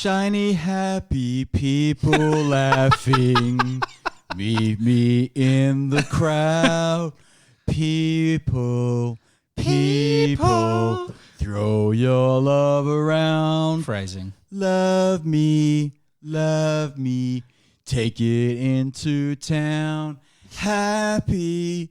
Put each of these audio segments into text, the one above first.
Shiny, happy people laughing. Meet me in the crowd. People. Throw your love around. Phrasing. Love me. Take it into town. Happy.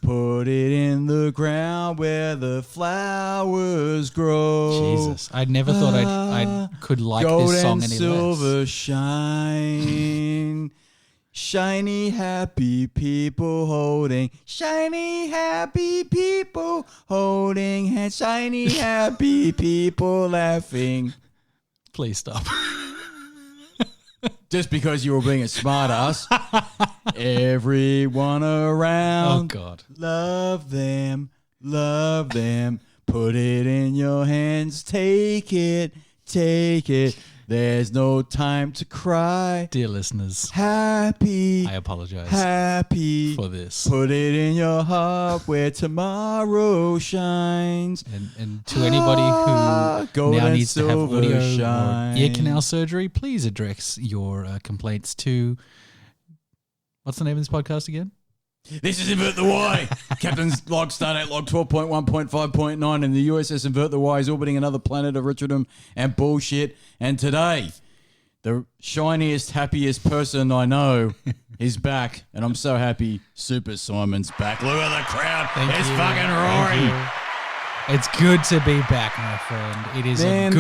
Put it in the ground where the flowers grow. Jesus, I never thought I could like gold this song and any silver less. shine. Shiny, happy people holding. Shiny, happy people holding hands. Shiny, happy people laughing. Please stop. Just because you were being a smartass. Everyone around. Oh, God. Love them. Put it in your hands. Take it. There's no time to cry. Dear listeners, Happy. I apologize Happy. for this. Put it in your heart where tomorrow shines. And to anybody who Gold now and needs to have silver audio shine. or ear canal surgery, please address your complaints to... What's the name of this podcast again? This is Invert the Y. Captain's log, stardate log 12.1.5.9, and the USS Invert the Y is orbiting another planet of Richardom and bullshit. And today, the shiniest, happiest person I know is back, and I'm so happy Super Simon's back. Look at the crowd. It's fucking roaring. It's good to be back, my friend. It is it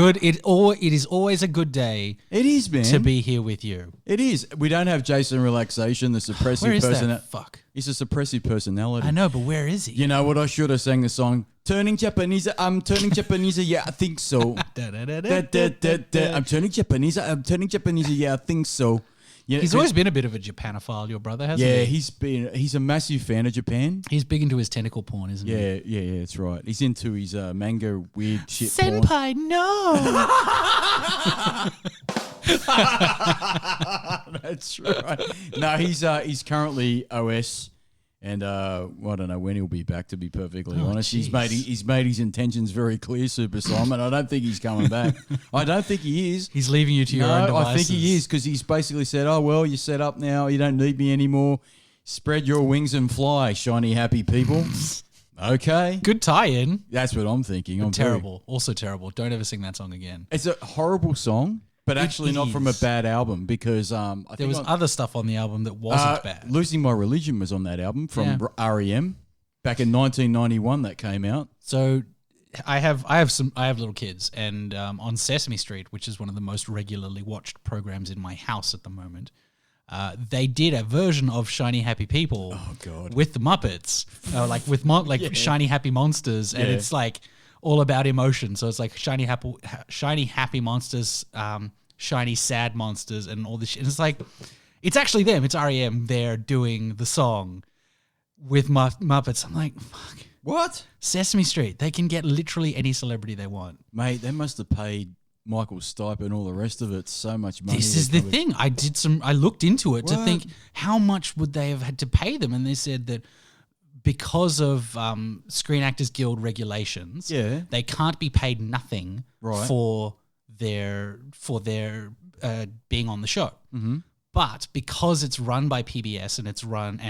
is always a good day. It is, man. To be here with you. It is. We don't have Jason Relaxation, the suppressive Where is person. that? Fuck. He's a suppressive personality. I know, but where is he? You know what? I should have sang the song. Turning Japanese, I'm turning Japanese, yeah, I think so. I'm turning Japanese, yeah, I think so. You know, he's always been a bit of a Japanophile, your brother, hasn't he? Yeah, he's a massive fan of Japan. He's big into his tentacle porn, isn't he? Yeah, that's right. He's into his manga weird shit porn. Senpai, no! That's right. No, he's currently OS, and I don't know when he'll be back. To be perfectly honest, geez. he's made his intentions very clear, Super Simon. I don't think he's coming back. I don't think he is. He's leaving you to your own devices. I think he is, because he's basically said, "Oh well, you're set up now. You don't need me anymore. Spread your wings and fly, shiny happy people." Okay, Good tie-in. that's what I'm thinking. I'm Terrible. Also terrible. Don't ever sing that song again. It's a horrible song. But actually not from a bad album, because I think there was other stuff on the album that wasn't bad. Losing My Religion was on that album from REM back in 1991 that came out. So I have little kids, and on Sesame Street, which is one of the most regularly watched programs in my house at the moment, they did a version of Shiny Happy People with the Muppets, Shiny Happy Monsters, and it's like all about emotion. So it's like shiny happy monsters, shiny sad monsters, and all this shit. And it's like, it's actually them. It's REM. They're doing the song with Muppets. I'm like, fuck. What? Sesame Street. They can get literally any celebrity they want. Mate, they must have paid Michael Stipe and all the rest of it so much money. This is the thing. I looked into it to think, how much would they have had to pay them? And they said that because of Screen Actors Guild regulations, they can't be paid nothing for their being on the show. Mm-hmm. But because it's run by PBS and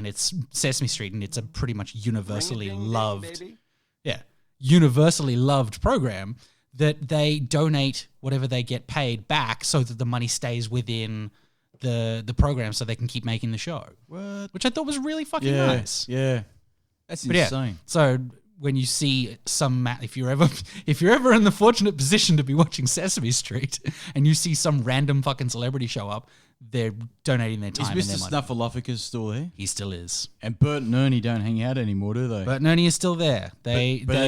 it's Sesame Street, and it's a pretty much universally loved program, that they donate whatever they get paid back so that the money stays within the program, so they can keep making the show. What? Which I thought was really fucking nice. Yeah. That's insane. So when you see if you're ever in the fortunate position to be watching Sesame Street and you see some random fucking celebrity show up, they're donating their time. Is and Mr. their money. Snuffleupagus still there? He still is. And Bert and Ernie don't hang out anymore, do they? Bert and Ernie is still there. They're not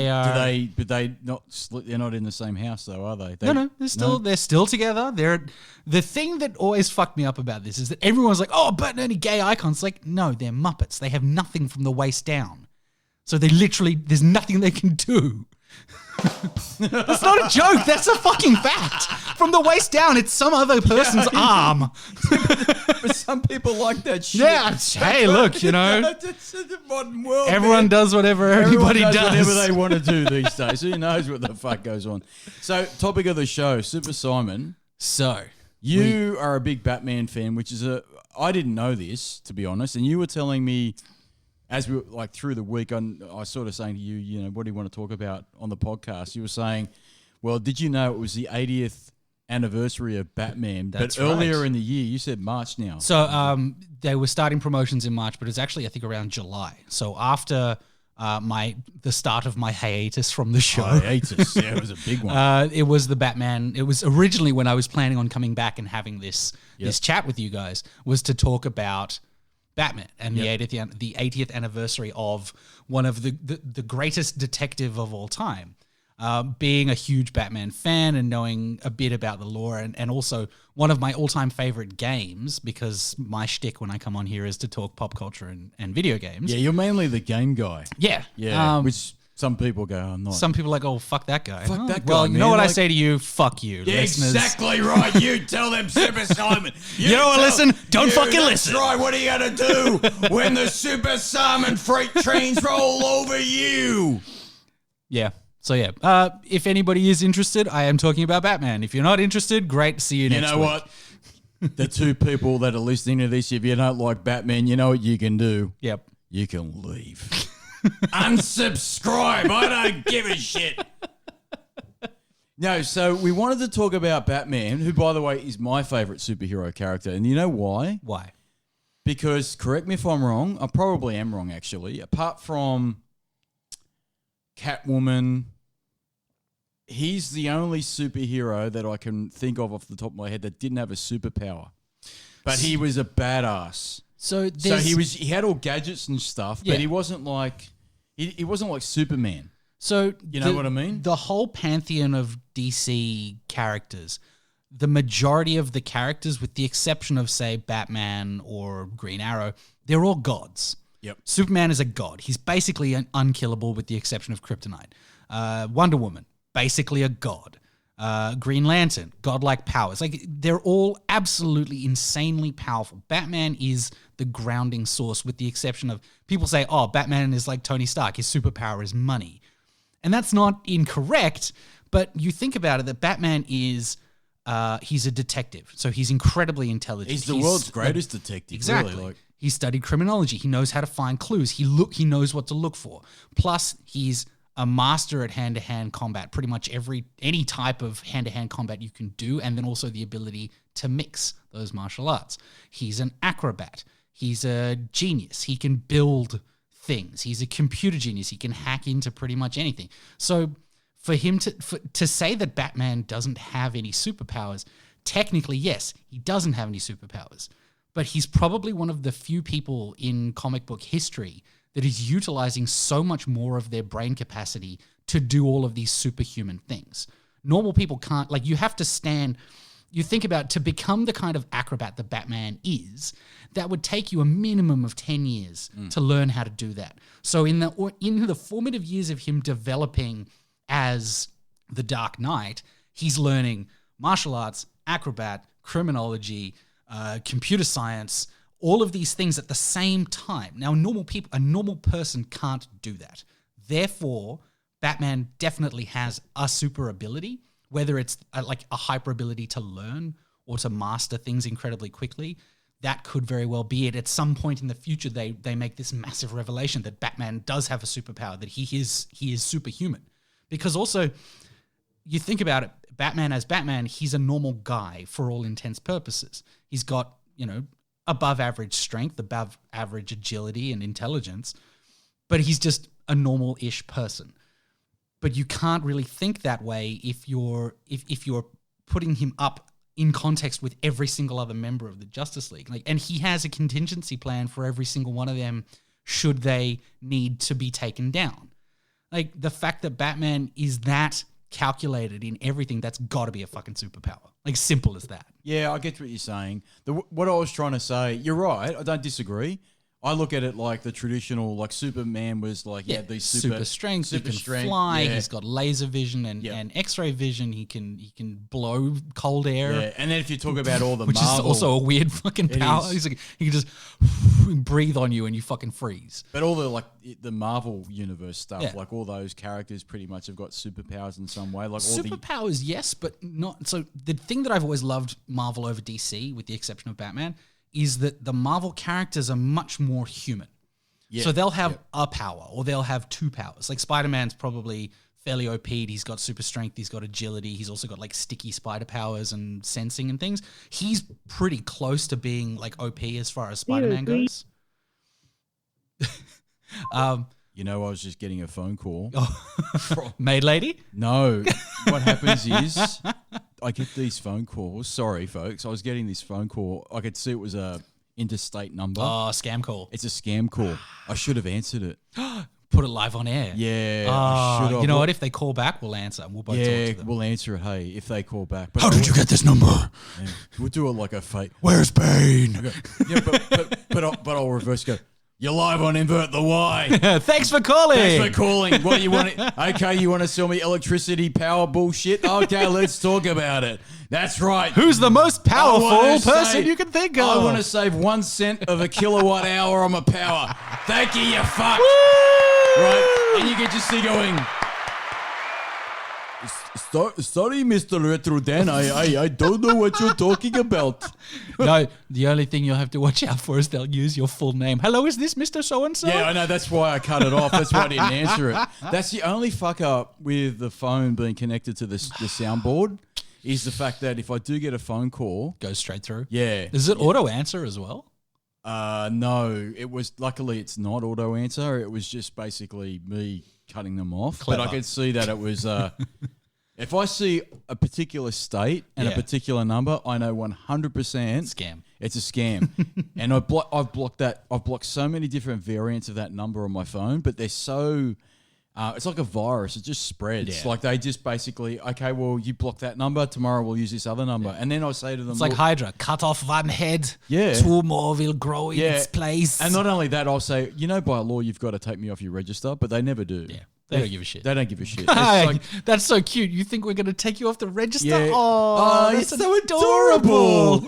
in the same house though, are they? No, they're still together. The thing that always fucked me up about this is that everyone's like, "Oh, Bert and Ernie, gay icons." Like, no, they're Muppets. They have nothing from the waist down. So there's nothing they can do. That's not a joke. That's a fucking fact. From the waist down, it's some other person's arm. But some people like that shit. Yeah. Hey, look, you know. It's the modern world. Everyone does whatever everybody does. Whatever they want to do these days. Who knows what the fuck goes on? So, topic of the show, Super Simon. So, you are a big Batman fan, which is I didn't know this, to be honest. And you were telling me, as we were like through the week, I was sort of saying to you, you know, what do you want to talk about on the podcast? You were saying, well, did you know it was the 80th anniversary of Batman? That's but earlier right. in the year, you said March now. So they were starting promotions in March, but it's actually, I think, around July. So after the start of my hiatus from the show. Hiatus, yeah, it was a big one. It was the Batman. It was originally when I was planning on coming back and having this chat with you guys, was to talk about Batman and the 80th anniversary of one of the greatest detective of all time. Being a huge Batman fan and knowing a bit about the lore, and also one of my all-time favorite games, because my shtick when I come on here is to talk pop culture and video games. Yeah, you're mainly the game guy. Yeah. Yeah, which some people go, I'm not. Some people are like, oh, fuck that guy. Fuck that guy, Well, you man. know what I Like- say to you? Fuck you, Yeah, listeners. exactly right. You tell them, Super Simon. You don't wanna listen? Don't fucking listen. That's right. What are you going to do when the Super Simon freight trains roll over you? Yeah. So yeah, if anybody is interested, I am talking about Batman. If you're not interested, great. See you next week. You know what? The two people that are listening to this, if you don't like Batman, you know what you can do? Yep. You can leave. Unsubscribe. I don't give a shit. No, so we wanted to talk about Batman, who, by the way, is my favorite superhero character. And you know why? Why? Because, correct me if I'm wrong, I probably am wrong, actually. Apart from Catwoman, he's the only superhero that I can think of off the top of my head that didn't have a superpower. But he was a badass. So he had all gadgets and stuff, Yeah. but he wasn't like he wasn't like Superman. So You know what I mean? The whole pantheon of DC characters, the majority of the characters, with the exception of, say, Batman or Green Arrow, they're all gods. Yep. Superman is a god. He's basically unkillable with the exception of Kryptonite. Wonder Woman, basically a god. Green Lantern, godlike powers. Like, they're all absolutely insanely powerful. Batman is the grounding source, with the exception of, people say, oh, Batman is like Tony Stark. His superpower is money. And that's not incorrect, but you think about it, that Batman is, he's a detective. So he's incredibly intelligent. He's the world's greatest detective. Exactly. Really, like. He studied criminology. He knows how to find clues. He knows what to look for. Plus, he's a master at hand-to-hand combat. Pretty much any type of hand-to-hand combat you can do, and then also the ability to mix those martial arts. He's an acrobat. He's a genius. He can build things. He's a computer genius. He can hack into pretty much anything. So for him to say that Batman doesn't have any superpowers, technically, yes, he doesn't have any superpowers. But he's probably one of the few people in comic book history that is utilizing so much more of their brain capacity to do all of these superhuman things. Normal people can't, like, you have to stand, you think about, to become the kind of acrobat that Batman is, that would take you a minimum of 10 years to learn how to do that. So in the formative years of him developing as the Dark Knight, he's learning martial arts, acrobat, criminology, computer science, all of these things at the same time. Now, a normal person can't do that. Therefore, Batman definitely has a super ability, whether it's like a hyper ability to learn or to master things incredibly quickly. That could very well be it. At some point in the future, they make this massive revelation that Batman does have a superpower, that he is superhuman. Because also, you think about it, Batman as Batman, he's a normal guy for all intents purposes. He's got, above average strength, above average agility and intelligence, but he's just a normal-ish person. But you can't really think that way if you're putting him up in context with every single other member of the Justice League. And he has a contingency plan for every single one of them should they need to be taken down. Like, the fact that Batman is that calculated in everything, that's got to be a fucking superpower. Like, simple as that. Yeah, I get what you're saying. What I was trying to say, you're right. I don't disagree. I look at it like the traditional, like Superman was like, these super strength, he can fly, he's got laser vision and X-ray vision, he can blow cold air. Yeah, and then if you talk about all the which Marvel, is also a weird fucking power. He's like, he can just breathe on you and you fucking freeze. But all the Marvel universe stuff, like all those characters pretty much have got superpowers in some way. Like superpowers, yes, but not. So the thing that I've always loved Marvel over DC, with the exception of Batman, is that the Marvel characters are much more human. Yeah. So they'll have a power or they'll have two powers. Like Spider-Man's probably fairly OP'd. He's got super strength. He's got agility. He's also got like sticky spider powers and sensing and things. He's pretty close to being like OP as far as Spider-Man goes. I was just getting a phone call. Maid lady? No. What happens is I get these phone calls. Sorry, folks. I was getting this phone call. I could see it was a interstate number. Oh, scam call. It's a scam call. I should have answered it. Put it live on air. Yeah. I should have. You know what? If they call back, we'll answer. We'll both talk to them. We'll answer it. Hey, if they call back. But how did you get this number? Yeah, we'll do it like a fake. Where's Bane? Okay. Yeah, but I'll reverse go. You're live on Invert the Y. Thanks for calling. Thanks for calling. What you want? Okay, you want to sell me electricity power bullshit? Okay, let's talk about it. That's right. Who's the most powerful person you can think of? I want to save 1 cent of a kilowatt hour on my power. Thank you, you fuck. Woo! Right, and you get just see going. Sorry, Mr. Retrodan, I don't know what you're talking about. No, the only thing you'll have to watch out for is they'll use your full name. Hello, is this Mr. So-and-so? Yeah, I know. That's why I cut it off. That's why I didn't answer it. That's the only fuck up with the phone being connected to the soundboard is the fact that if I do get a phone call... Goes straight through? Yeah. Does it auto-answer as well? No. It was... Luckily, it's not auto-answer. It was just basically me cutting them off. Clever. But I could see that it was... If I see a particular state and a particular number, I know 100% scam. It's a scam. And I've blocked that. I've blocked so many different variants of that number on my phone, but they're so it's like a virus. It just spreads. Yeah. Like they just basically, okay, well, you block that number, tomorrow we'll use this other number. And then I say to them, it's like Hydra, cut off one head, Yeah. 2 more will grow in its place. And not only that, I'll say, by law, you've got to take me off your register, but they never do. Yeah. They don't give a shit. They don't give a shit. It's like, that's so cute. You think we're going to take you off the register? Yeah. Oh, you're so adorable.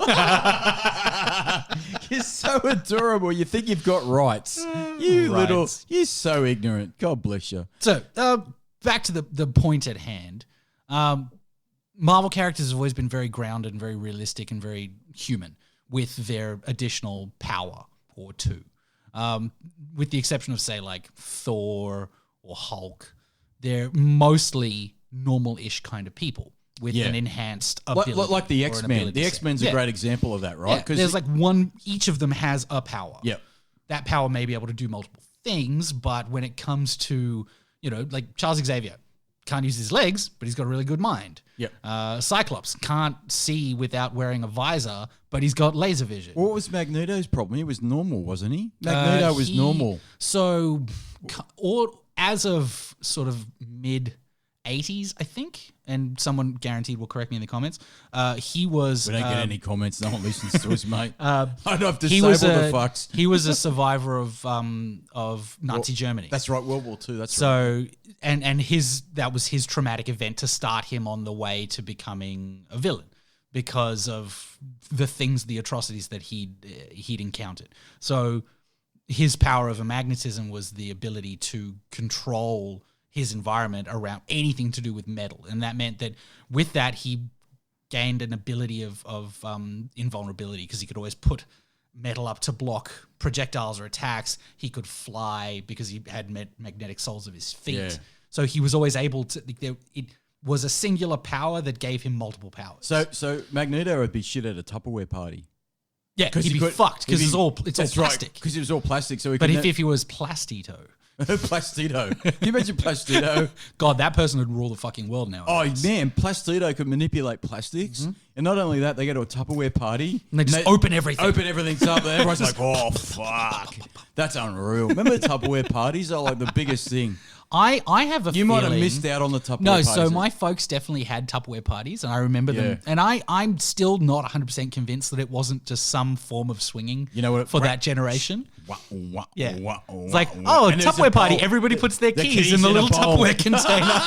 You're so adorable. You think you've got rights. You're so ignorant. God bless you. So, back to the point at hand. Marvel characters have always been very grounded and very realistic and very human with their additional power or two. With the exception of, say, like Thor or Hulk, they're mostly normal-ish kind of people with an enhanced ability. Like the X-Men. The X-Men's a great example of that, right? Yeah, there's each of them has a power. Yeah. That power may be able to do multiple things, but when it comes to, like Charles Xavier, can't use his legs, but he's got a really good mind. Yep. Cyclops can't see without wearing a visor, but he's got laser vision. What was Magneto's problem? He was normal, wasn't he? Magneto was normal. So, as of sort of mid-80s, I think, and someone guaranteed will correct me in the comments, he was... We don't get any comments. No one listens to us, mate. I'd have disabled the fucks. He was a survivor of Nazi Germany. That's right, World War II. That's so, right. And that was his traumatic event to start him on the way to becoming a villain because of the atrocities that he'd encountered. So his power over magnetism was the ability to control his environment around anything to do with metal. And that meant that with that, he gained an ability of invulnerability because he could always put metal up to block projectiles or attacks. He could fly because he had magnetic soles of his feet. Yeah. So he was always able to... It was a singular power that gave him multiple powers. So Magneto would be shit at a Tupperware party. Yeah, he'd be fucked because it's all plastic. Because it was all plastic. So if he was Plastito... Plastito. Can you imagine Plastito? God, that person would rule the fucking world now. Oh, man. Plastito could manipulate plastics. Mm-hmm. And not only that, they go to a Tupperware party. And they just open everything. Open everything up. And everyone's like, oh, fuck. That's unreal. Remember the Tupperware parties are like the biggest thing. I have a You feeling... might have missed out on the Tupperware No, parties. so my folks definitely had Tupperware parties, and I remember them. And I'm still not 100% convinced that it wasn't just some form of swinging for that generation. Yeah. It's like, oh, Tupperware party. Everybody puts their keys in the little Tupperware container.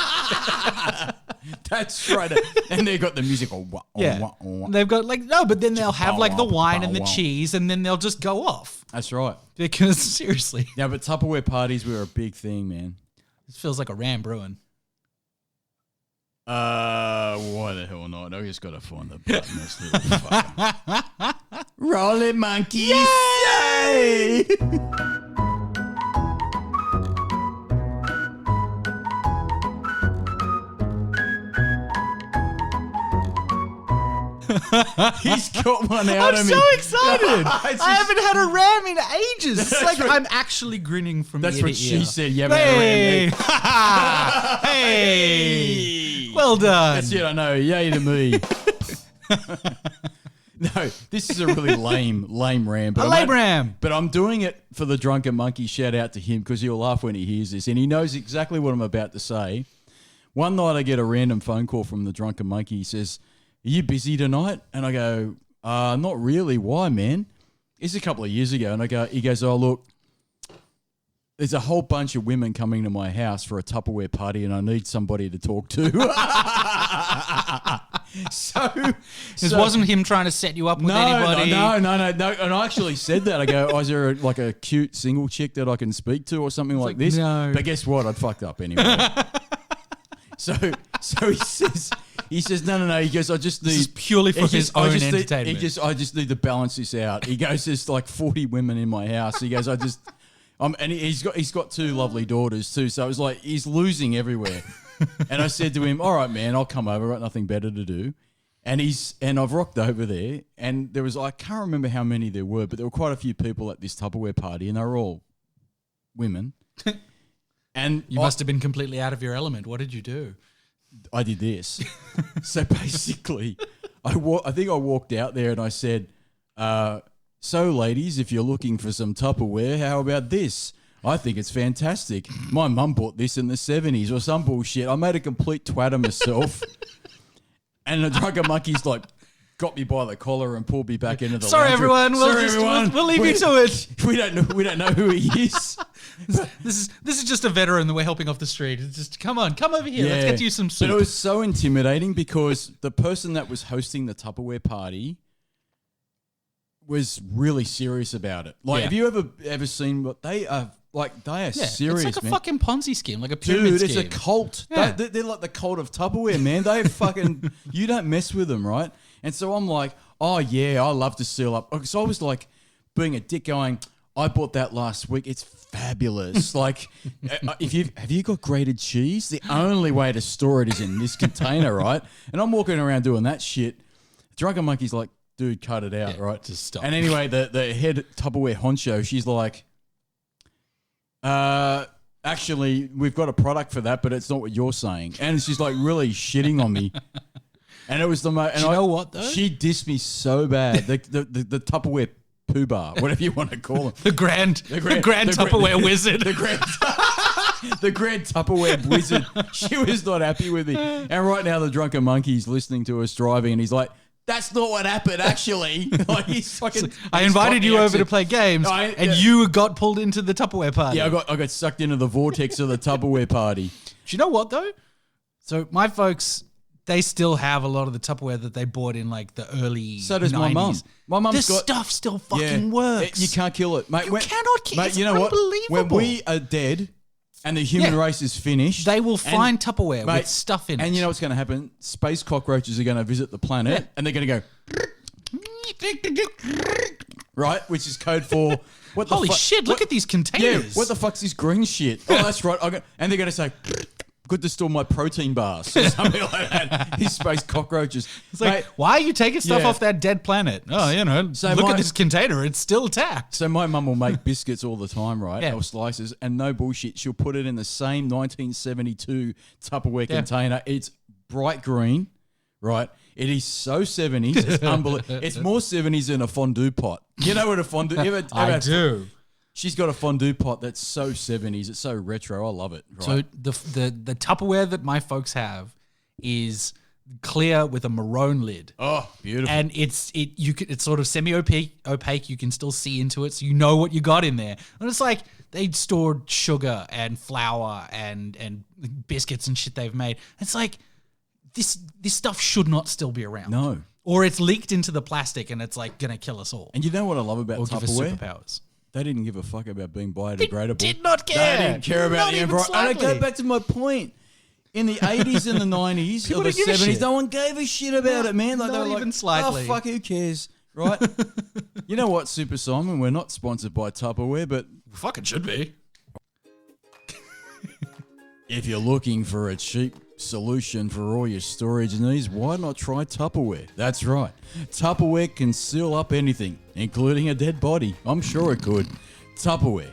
That's right. And they've got the music. They've got but then they'll have like the wine and the cheese, and then they'll just go off. That's right. Because seriously. Yeah, but Tupperware parties were a big thing, man. This feels like a Ram brewing. Why the hell not? I just got to find the button. This little fucker. Roll it, monkeys! Yay! He's got one out of me. I'm so excited. I haven't had a Ram in ages. It's like I'm actually grinning from ear to ear. That's what she said. You haven't had a Ram. Hey. Well done. That's it, I know. Yay to me. No, this is a really lame ram. But ram. But I'm doing it for the Drunken Monkey. Shout out to him because he'll laugh when he hears this. And he knows exactly what I'm about to say. One night I get a random phone call from the Drunken Monkey. He says, "Are you busy tonight?" And I go, "Not really. Why, man?" It's a couple of years ago. And he goes, "Oh, look, there's a whole bunch of women coming to my house for a Tupperware party and I need somebody to talk to." This wasn't him trying to set you up with anybody. No. And I actually said that. I go, "Oh, is there a cute single chick that I can speak to or something like this?" No. But guess what? I'd fucked up anyway. So he says, no. He goes, "I just need..." This is purely for his own entertainment. I just need to balance this out. He goes, "There's like 40 women in my house." He goes, and he's got two lovely daughters too. So it was like, he's losing everywhere. And I said to him, "All right, man, I'll come over. I've got nothing better to do." And I've rocked over there. And there was, I can't remember how many there were, but there were quite a few people at this Tupperware party and they were all women. And you must have been completely out of your element. What did you do? I did this. So basically, I think I walked out there and I said, "So ladies, if you're looking for some Tupperware, how about this? I think it's fantastic. My mum bought this in the 70s or some bullshit." I made a complete twat of myself. And the Drunken Monkey's like, got me by the collar and pulled me back into the Sorry, lounge room. everyone. We'll leave you to it. We don't know who he is. This is just a veteran that we're helping off the street. It's just come over here. Let's get you some soup. But it was so intimidating because the person that was hosting the Tupperware party was really serious about it. Like, have you ever seen what they are? Like, they are serious, it's like a man. fucking Ponzi scheme, like a pyramid scheme. Dude, it's a cult. Yeah. They're like the cult of Tupperware, man. They fucking, you don't mess with them, right? And so I'm like, oh yeah, I love to seal up. So I was like being a dick going, "I bought that last week. It's fabulous." Like, have you got grated cheese? The only way to store it is in this container, right? And I'm walking around doing that shit. Drunken Monkey's like, "Dude, cut it out, right? Just stop." And anyway, the head Tupperware honcho, she's like, "Actually, we've got a product for that, but it's not what you're saying." And she's like really shitting on me. And it was the most. And you know what though? She dissed me so bad. The Tupperware poo bar, whatever you want to call it. the grand Tupperware wizard. The grand Tupperware wizard. She was not happy with me. And right now, the Drunken Monkey's listening to us driving, and he's like, "That's not what happened, actually." Like, he's fucking. I invited you over to play games, and you got pulled into the Tupperware party. Yeah, I got sucked into the vortex of the Tupperware party. Do you know what though? So my folks, they still have a lot of the Tupperware that they bought in like the early. So does 90s. My mum. My mum's this stuff still fucking works. You can't kill it, mate. You cannot kill it. Mate, you know what? When we are dead and the human race is finished, they will find Tupperware with stuff in it. And you know what's going to happen? Space cockroaches are going to visit the planet and they're going to go, right? Which is code for what the holy shit! Look at these containers. Yeah, what the fuck's this green shit? Oh, that's right. And they're going to say, "Good to store my protein bars," or something like that. These space cockroaches. It's like, mate, why are you taking stuff off that dead planet? Oh, you know, so look at this container. It's still intact. So my mum will make biscuits all the time, right? Or slices, and no bullshit. She'll put it in the same 1972 Tupperware container. It's bright green, right? It is so 70s. It's unbelievable. It's more 70s than a fondue pot. You know what a fondue? I do. She's got a fondue pot that's so 70s. It's so retro. I love it. Right? So the Tupperware that my folks have is clear with a maroon lid. Oh, beautiful. And it's sort of semi-opaque. You can still see into it, so you know what you got in there. And it's like they stored sugar and flour and biscuits and shit they've made. It's like this stuff should not still be around. No. Or it's leaked into the plastic and it's like gonna kill us all. And you know what I love about or give us Tupperware? superpowers. They didn't give a fuck about being biodegradable. They did not care. They didn't care about Not the even environment. And I go slightly. back to my point. In the 80s and the 90s People or the didn't give a 70s, shit. no one gave a shit about it, man. Like, Not they were even like, slightly. Oh, fuck, who cares, right? You know what, Super Simon? We're not sponsored by Tupperware, but Fucking should be. if you're looking for a cheap solution for all your storage needs, why not try Tupperware? That's right. Tupperware can seal up anything, including a dead body. I'm sure it could. Tupperware.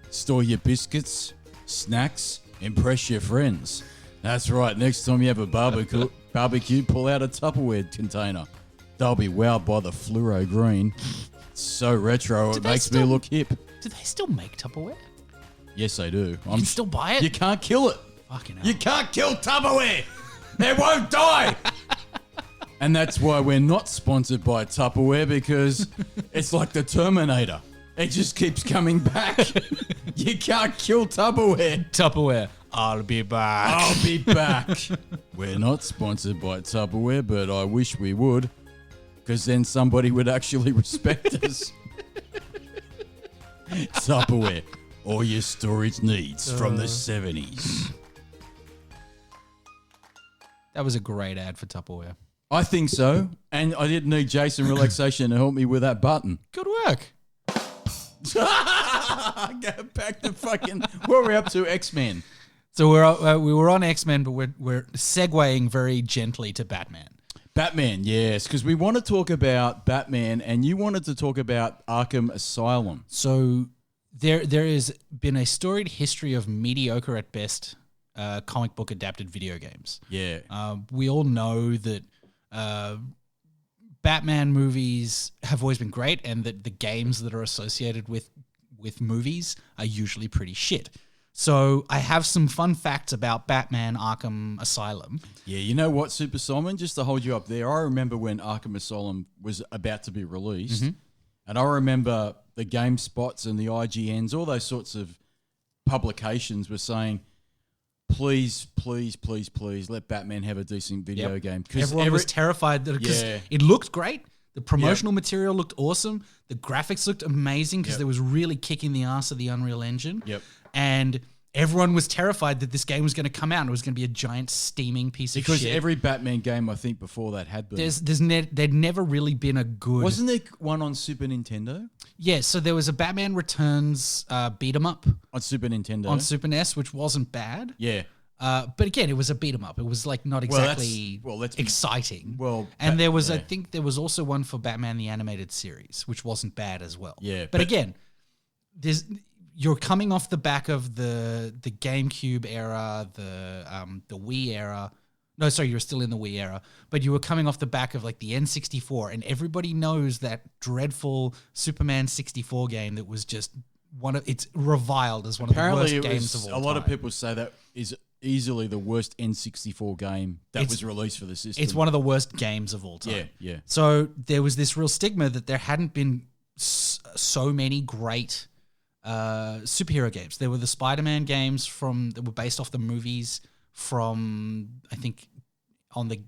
Store your biscuits, snacks, impress your friends. That's right. Next time you have a barbecue, pull out a Tupperware container. They'll be wowed by the fluoro green. It's so retro, it makes me look hip. Do they still make Tupperware? Yes, they do. You can still buy it? You can't kill it. Fucking hell. You can't kill Tupperware. It won't die. And that's why we're not sponsored by Tupperware, because it's like the Terminator. It just keeps coming back. You can't kill Tupperware. Tupperware. I'll be back. I'll be back. We're not sponsored by Tupperware, but I wish we would, because then somebody would actually respect us. Tupperware. All your storage needs from the 70s. That was a great ad for Tupperware. I think so. And I didn't need Jason Relaxation to help me with that button. Good work. Go back to fucking... What were we up to? X-Men. So we were on X-Men, but we're segueing very gently to Batman. Batman, yes. Because we want to talk about Batman, and you wanted to talk about Arkham Asylum. So there has been a storied history of mediocre at best comic book adapted video games. Yeah. We all know that Batman movies have always been great, and that the games that are associated with movies are usually pretty shit. So I have some fun facts about Batman Arkham Asylum. Yeah, you know what, Super Simon? Just to hold you up there, I remember when Arkham Asylum was about to be released, and I remember the GameSpots and the IGNs, all those sorts of publications were saying, please, please, please, please let Batman have a decent video game. Everyone was terrified that because it looked great. The promotional material looked awesome. The graphics looked amazing because there was really kicking the ass of the Unreal Engine. Yep. And everyone was terrified that this game was going to come out and it was going to be a giant steaming piece of shit. Because every Batman game, I think, before that had been. There'd never really been a good... Wasn't there one on Super Nintendo? Yeah, so there was a Batman Returns beat 'em up. On Super Nintendo? On Super NES, which wasn't bad. Yeah. But again, it was a beat 'em up. It was like not exactly exciting. And there was, I think there was also one for Batman the Animated Series, which wasn't bad as well. Yeah. But again, you're coming off the back of the GameCube era, the Wii era. No, sorry, you were still in the Wii era, but you were coming off the back of like the N64, and everybody knows that dreadful Superman 64 game that was just it's reviled as one of the worst games of all time. A lot of people say that is easily the worst N64 game that was released for the system. It's one of the worst games of all time. Yeah, yeah. So there was this real stigma that there hadn't been so many great superhero games. There were the Spider-Man games that were based off the movies from, I think, on the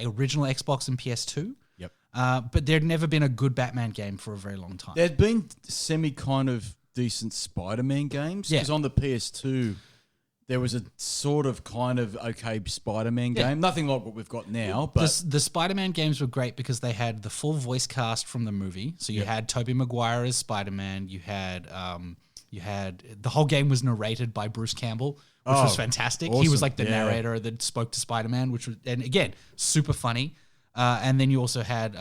original Xbox and PS2. Yep. But there'd never been a good Batman game for a very long time. There'd been kind of decent Spider-Man games. Because on the PS2, there was a sort of kind of okay Spider-Man game. Nothing like what we've got now. But the Spider-Man games were great because they had the full voice cast from the movie. So you had Tobey Maguire as Spider-Man. You had the whole game was narrated by Bruce Campbell, which was fantastic. Awesome. He was like the narrator that spoke to Spider-Man, which was, and again, super funny. And then you also had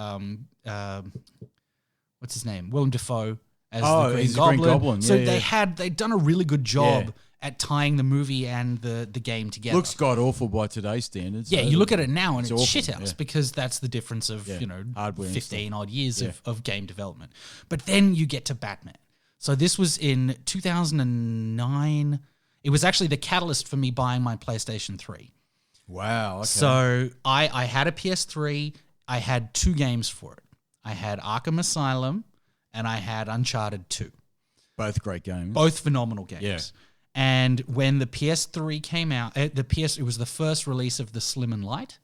what's his name? Willem Dafoe as the Green Goblin. So they'd done a really good job at tying the movie and the game together. Looks god awful by today's standards. Yeah, you look at it now and it's awful, shithouse because that's the difference of hardware 15 odd years of game development. But then you get to Batman. So this was in 2009. It was actually the catalyst for me buying my PlayStation 3. Wow. Okay. So I had a PS3. I had 2 games for it. I had Arkham Asylum and I had Uncharted 2. Both great games. Both phenomenal games. Yeah. And when the PS3 came out, it was the first release of the Slim and Light.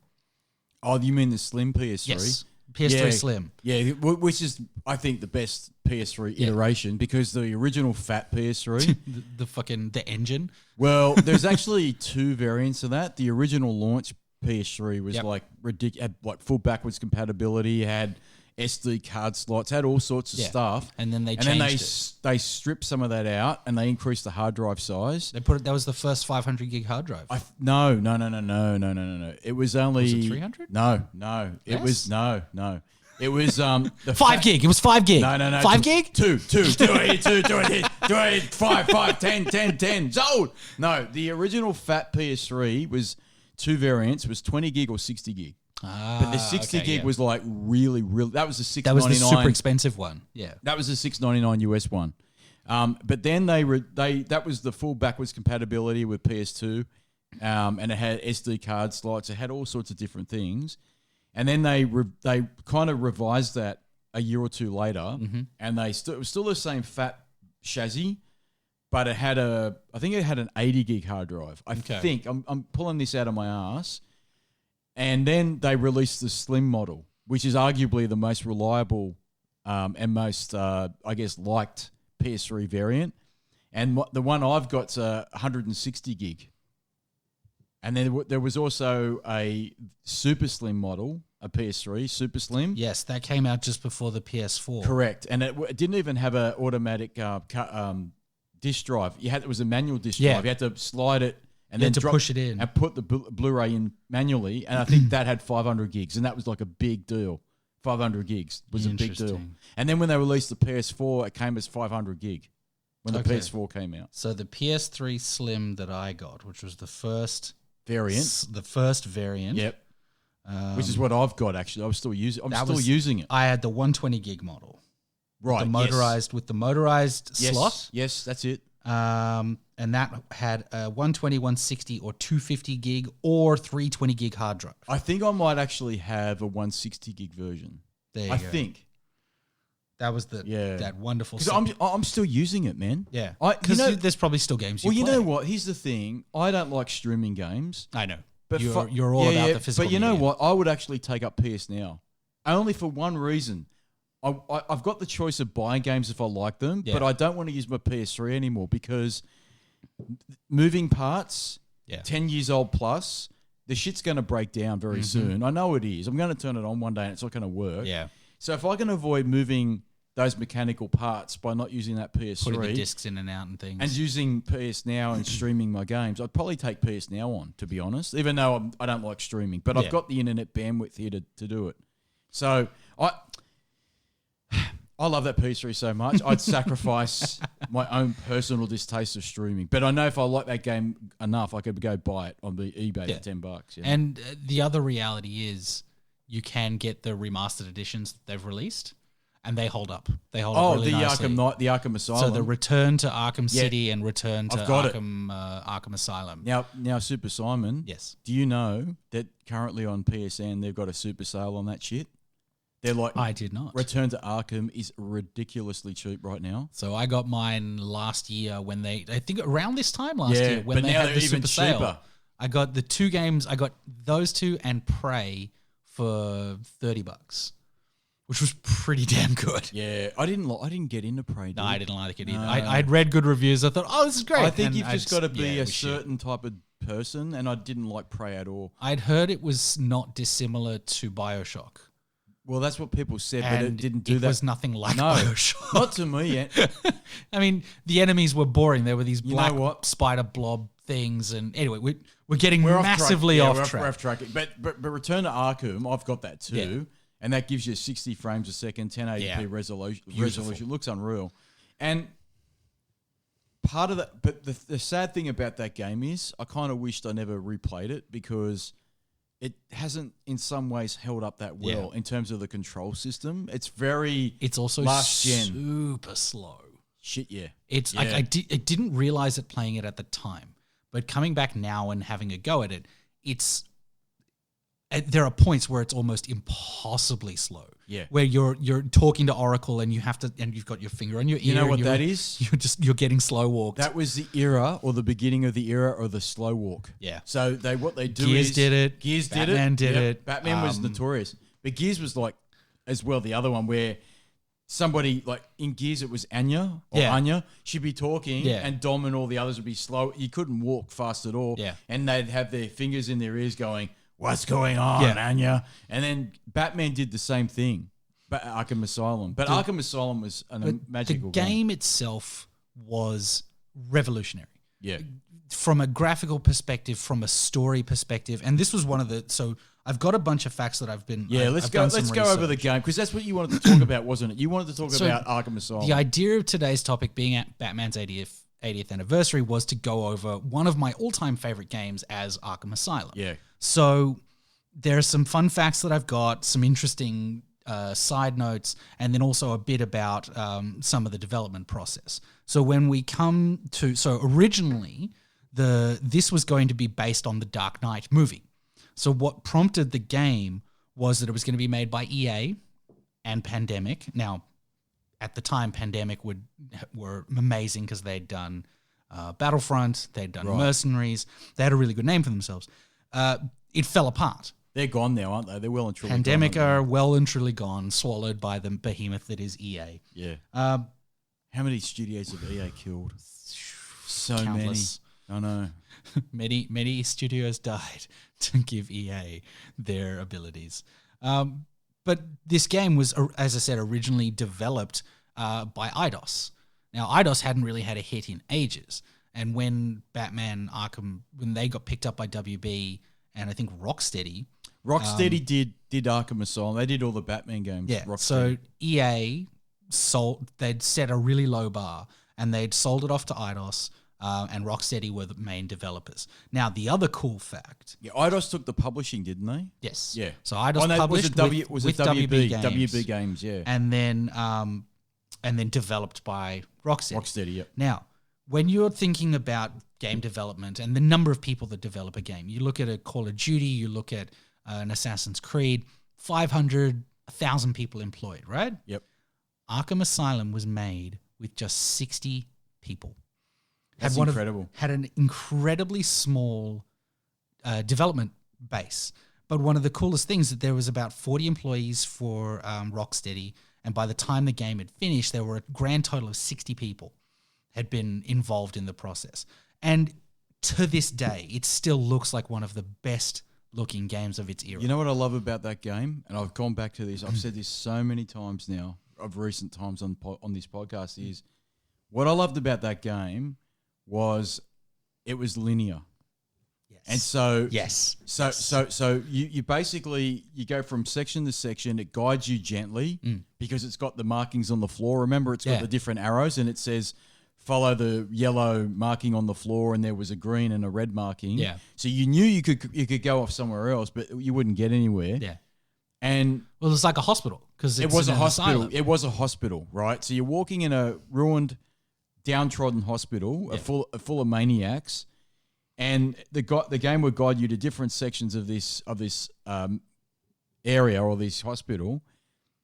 Oh, you mean the Slim PS3? Yes. PS3 Slim. Yeah, which is, I think, the best PS3 iteration because the original fat PS3. the engine. Well, there's actually 2 variants of that. The original launch PS3 was like ridiculous, had like full backwards compatibility, had SD card slots, had all sorts of stuff. And then they changed it. They stripped some of that out and they increased the hard drive size. They put it. That was the first 500 gig hard drive. No. It was only. Was it 300? No. It Less? was no. It was the 5 gig. It was 5 gig. No. 5 gig? 2. Do it. 5, 10. Sold. No, the original fat PS3 was 2 variants. It was 20 gig or 60 gig. But the 60 gig was like really. That was the $6.99. That was the super expensive one. Yeah. That was the $6.99 US one. But then that was the full backwards compatibility with PS2, and it had SD card slots. It had all sorts of different things, and then they kind of revised that a year or 2 later, and it was still the same fat chassis, but I think it had an 80 gig hard drive. I think I'm pulling this out of my ass. And then they released the Slim model, which is arguably the most reliable and most, liked PS3 variant. And the one I've got's 160 gig. And then there was also a Super Slim model, a PS3 Super Slim. Yes, that came out just before the PS4. Correct. And it didn't even have an automatic disk drive. It was a manual disk drive. You had to slide it. And then push it in. And put the Blu-ray in manually. And I think that had 500 gigs. And that was like a big deal. 500 gigs was a big deal. And then when they released the PS4, it came as 500 gig when the PS4 came out. So the PS3 Slim that I got, which was the first variant. The first variant. Yep. Which is what I've got, actually. I'm still using it. I had the 120 gig model. Right. With the motorized slot. Yes, that's it. And that had a 120, 160, or 250 gig or 320 gig hard drive. I think I might actually have a 160 gig version. There you go. I think. That was that wonderful. Because I'm still using it, man. Yeah. Because there's probably still games you play. Well, you know what? Here's the thing. I don't like streaming games. I know. But you're all about the physical But you know media. what? I would actually take up PS Now. Only for one reason. I've got the choice of buying games if I like them, but I don't want to use my PS3 anymore because moving parts, 10 years old plus, the shit's going to break down very soon. I know it is. I'm going to turn it on one day and it's not going to work. Yeah. So if I can avoid moving those mechanical parts by not using that PS3, putting the discs in and out and things, and using PS Now and streaming my games, I'd probably take PS Now on, to be honest, even though I don't like streaming. But I've got the internet bandwidth here to do it. So I love that PS3 so much. I'd sacrifice my own personal distaste of streaming. But I know if I like that game enough, I could go buy it on the eBay for $10. Yeah. And the other reality is you can get the remastered editions that they've released, and they hold up. They hold up really nicely. Arkham Knight, the Arkham Asylum. So the Return to Arkham City and Return to Arkham Asylum. Now, Super Simon. Yes. Do you know that currently on PSN they've got a super sale on that shit? They're like, I did not. Return to Arkham is ridiculously cheap right now. So I got mine last year when I think around this time last year when they had the super sale. I got the 2 games. I got those 2 and Prey for $30, which was pretty damn good. Yeah, I didn't get into Prey. No, I didn't like it either. I had read good reviews. I thought, oh, this is great. I think you've just got to be a certain type of person, and I didn't like Prey at all. I'd heard it was not dissimilar to BioShock. Well, that's what people said, but it didn't do that. It was nothing like BioShock. Not to me yet. I mean, the enemies were boring. There were these black spider blob things, and anyway, we're getting massively off track. We're off track. But Return to Arkham, I've got that too, and that gives you 60 frames a second, 1080p resolution. Looks unreal, and part of that. But the sad thing about that game is, I kind of wished I never replayed it because it hasn't, in some ways, held up that well in terms of the control system. It's also last gen, super slow. Shit, yeah. It's like I didn't realize it playing it at the time, but coming back now and having a go at it, there are points where it's almost impossibly slow. Yeah. Where you're talking to Oracle and you've got your finger on your ear. You know what that is? You're getting slow walked. That was the era or the beginning of the era of the slow walk. Yeah. So what they do Gears is did it. Batman did it. Batman was notorious. But Gears was like as well the other one where somebody like in Gears it was Anya or Anya. She'd be talking and Dom and all the others would be slow. You couldn't walk fast at all. Yeah. And they'd have their fingers in their ears going, "What's going on, Anya?" And then Batman did the same thing. Arkham Asylum. But Arkham Asylum was a magical game. The game itself was revolutionary. Yeah. From a graphical perspective, from a story perspective. And this was one of the... So I've got a bunch of facts that I've been... Yeah, let's go over the game because that's what you wanted to talk about, wasn't it? You wanted to talk about Arkham Asylum. The idea of today's topic being at Batman's 80th anniversary was to go over one of my all-time favorite games as Arkham Asylum. Yeah. So there are some fun facts that I've got, some interesting side notes, and then also a bit about some of the development process. So when we come to... So originally, this was going to be based on the Dark Knight movie. So what prompted the game was that it was going to be made by EA and Pandemic. Now, at the time, Pandemic were amazing because they'd done Battlefront, they'd done Mercenaries. They had a really good name for themselves. It fell apart. They're gone now, aren't they? They're well and truly Pandemic gone. are well and truly gone, swallowed by the behemoth that is EA. Yeah. How many studios have EA killed? So Countless. many. I know. Many studios died to give EA their abilities. But this game was, as I said, originally developed by Eidos. Now, Eidos hadn't really had a hit in ages. And when Batman Arkham, when they got picked up by WB and I think Rocksteady did Arkham Asylum. They did all the Batman games. Yeah. Rocksteady. So EA they'd set a really low bar and they'd sold it off to Eidos. And Rocksteady were the main developers. Now, the other cool fact... Yeah, Eidos took the publishing, didn't they? Yes. Yeah. So Eidos published with WB Games. WB Games, yeah. And then developed by Rocksteady. Rocksteady, yeah. Now, when you're thinking about game development and the number of people that develop a game, you look at a Call of Duty, you look at an Assassin's Creed, 500, 1,000 people employed, right? Yep. Arkham Asylum was made with just 60 people. That's incredible. Had an incredibly small development base. But one of the coolest things that there was about 40 employees for Rocksteady. And by the time the game had finished, there were a grand total of 60 people had been involved in the process. And to this day, it still looks like one of the best looking games of its era. You know what I love about that game? And I've gone back to this. I've said this so many times now of recent times on this podcast is what I loved about that game was it was linear. Yes. And so yes. So you basically you go from section to section. It guides you gently because it's got the markings on the floor. Remember, it's got the different arrows and it says follow the yellow marking on the floor, and there was a green and a red marking. Yeah. So you knew you could go off somewhere else, but you wouldn't get anywhere. Yeah. And well, it's like a hospital because it was a hospital. It was a hospital, right? So you're walking in a ruined, downtrodden hospital, full of maniacs, and the game would guide you to different sections of this area or this hospital,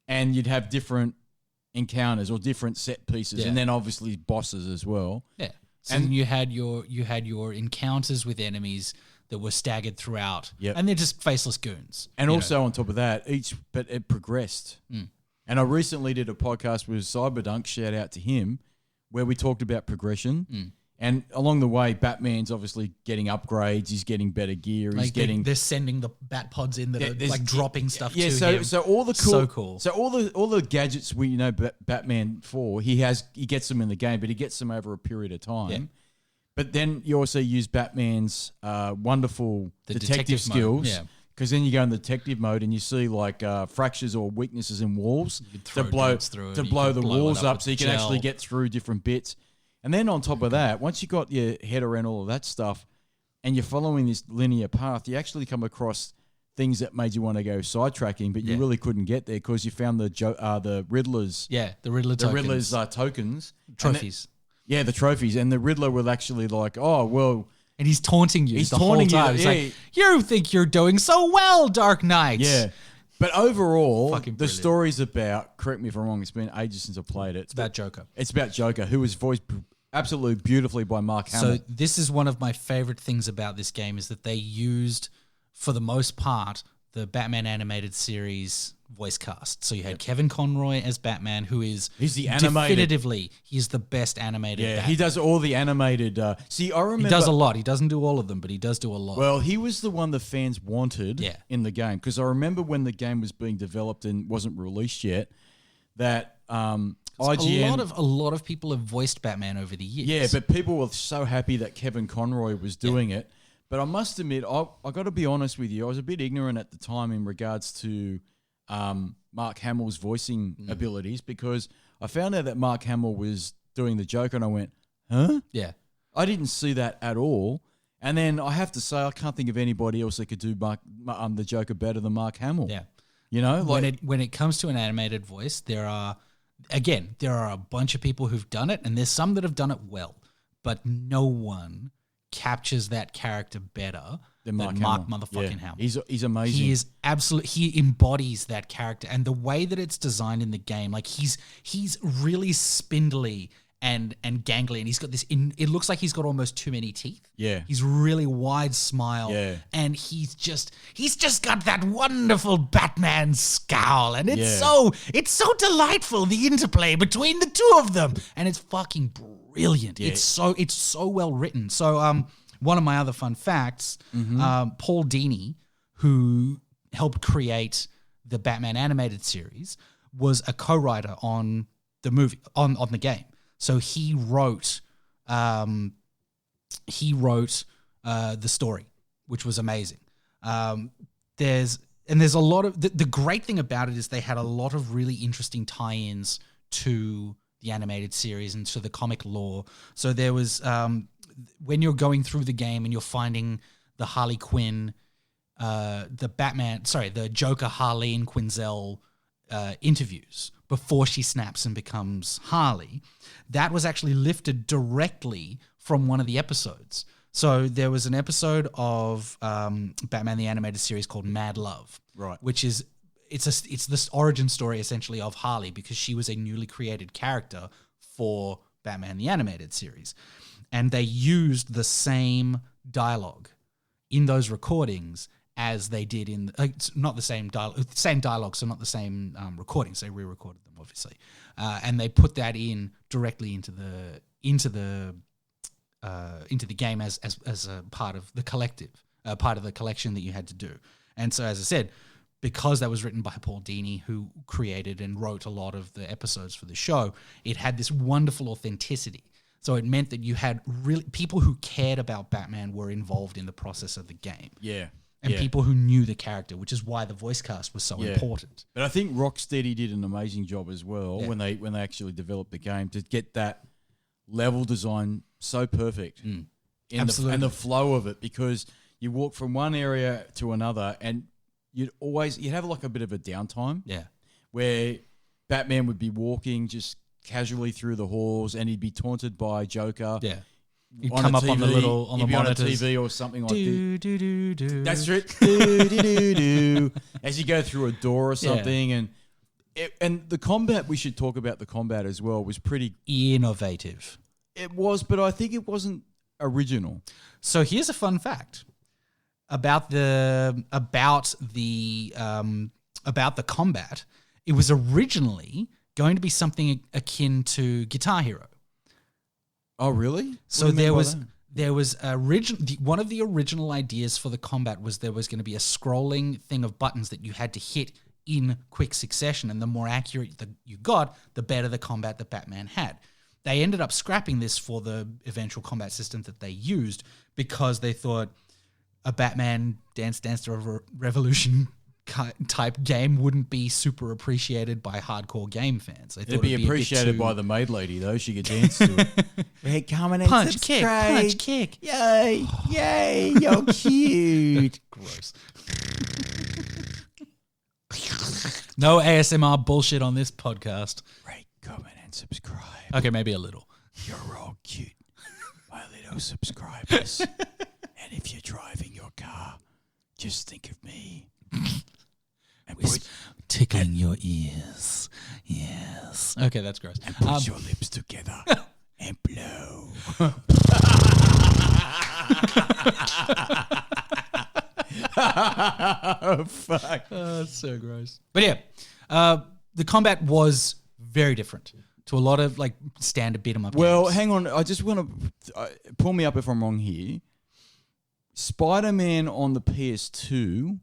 and you'd have different encounters or different set pieces, and then obviously bosses as well. Yeah, so and you had your encounters with enemies that were staggered throughout, and they're just faceless goons. And also on top of that, but it progressed. And I recently did a podcast with Cyberdunk, shout out to him, where we talked about progression. And along the way, Batman's obviously getting upgrades. He's getting better gear. They're sending the bat pods in that are like dropping stuff to him. So all the cool. So all the gadgets we know Batman for, he gets them in the game, but he gets them over a period of time. Yeah. But then you also use Batman's wonderful detective skills. Yeah. Because then you go in the detective mode and you see like fractures or weaknesses in walls to blow the walls up so you can actually get through different bits. And then on top of that, once you got your head around all of that stuff and you're following this linear path, you actually come across things that made you want to go sidetracking, but you really couldn't get there because you found the Riddler's. Yeah, the Riddler's tokens. Trophies. The trophies. And the Riddler will actually like, oh, well. And he's taunting you the whole time. He's like, you think you're doing so well, Dark Knight. Yeah. But overall, the story's about, correct me if I'm wrong, it's been ages since I played it. It's about Joker. It's about Joker, who was voiced absolutely beautifully by Mark Hamill. So this is one of my favorite things about this game is that they used, for the most part, the Batman animated series voice cast. So you had Kevin Conroy as Batman, who is definitively he's the best animated. Yeah, Batman. He does all the animated. I remember he does a lot. He doesn't do all of them, but he does do a lot. Well, he was the one the fans wanted in the game because I remember when the game was being developed and wasn't released yet. That IGN, a lot of people have voiced Batman over the years. Yeah, but people were so happy that Kevin Conroy was doing it. But I must admit, I got to be honest with you, I was a bit ignorant at the time in regards to Mark Hamill's voicing abilities because I found out that Mark Hamill was doing the Joker and I went, huh? Yeah. I didn't see that at all. And then I have to say, I can't think of anybody else that could do the Joker better than Mark Hamill. Yeah. You know? When it comes to an animated voice, there are a bunch of people who've done it and there's some that have done it well, but no one captures that character better than Mark motherfucking Hamill. He's amazing. He is he embodies that character and the way that it's designed in the game. Like he's really spindly and gangly, and he's got this. It looks like he's got almost too many teeth. Yeah, he's really wide smile. Yeah, and he's just got that wonderful Batman scowl, and it's so delightful, the interplay between the two of them, and it's fucking brilliant. Yeah. It's so well written. So one of my other fun facts, Paul Dini, who helped create the Batman animated series, was a co-writer on the movie on the game. So he wrote the story, which was amazing. There's a lot of the great thing about it is they had a lot of really interesting tie-ins to the animated series and to the comic lore. So there was when you're going through the game and you're finding the Harley Quinn, the Joker Harleen Quinzel interviews before she snaps and becomes Harley, that was actually lifted directly from one of the episodes. So there was an episode of Batman the Animated Series called Mad Love, right? Which is it's this origin story essentially of Harley because she was a newly created character for Batman the Animated Series, and they used the same dialogue in those recordings as they did in not the same dialogue, so not the same recordings. They re-recorded them, obviously, and they put that in directly into the game as a part of the part of the collection that you had to do. And so, as I said, because that was written by Paul Dini, who created and wrote a lot of the episodes for the show, it had this wonderful authenticity. So it meant that you had really people who cared about Batman were involved in the process of the game. Yeah. And people who knew the character, which is why the voice cast was so important. But I think Rocksteady did an amazing job as well when they actually developed the game to get that level design so perfect in the flow of it, because you walk from one area to another and you'd have like a bit of a downtime. Yeah. Where Batman would be walking just casually through the halls and he'd be taunted by Joker. Yeah. You'd come up on the monitors. On a TV or something like that. That's it. As you go through a door or something. Yeah. And the combat, we should talk about the combat as well, was pretty innovative. It was, but I think it wasn't original. So here's a fun fact about the combat. It was originally going to be something akin to Guitar Hero. Oh, really? So there was one of the original ideas for the combat was there was going to be a scrolling thing of buttons that you had to hit in quick succession, and the more accurate that you got, the better the combat that Batman had. They ended up scrapping this for the eventual combat system that they used because they thought a Batman Dance to Revolution type game wouldn't be super appreciated by hardcore game fans. It'd be appreciated by the maid lady, though. She could dance to it. Hey, come and punch, kick. Yay, you're cute. Gross. No ASMR bullshit on this podcast. Rate, comment, and subscribe. Okay, maybe a little. You're all cute, my little subscribers. And if you're driving your car, just think of me. And tickling your ears. Yes. Okay, that's gross. And put your lips together and blow. Oh, fuck. Oh, it's so gross. But yeah, the combat was very different to a lot of like standard beat 'em up Well, games. hang on. I just want to pull me up if I'm wrong here. Spider-Man on the PS2,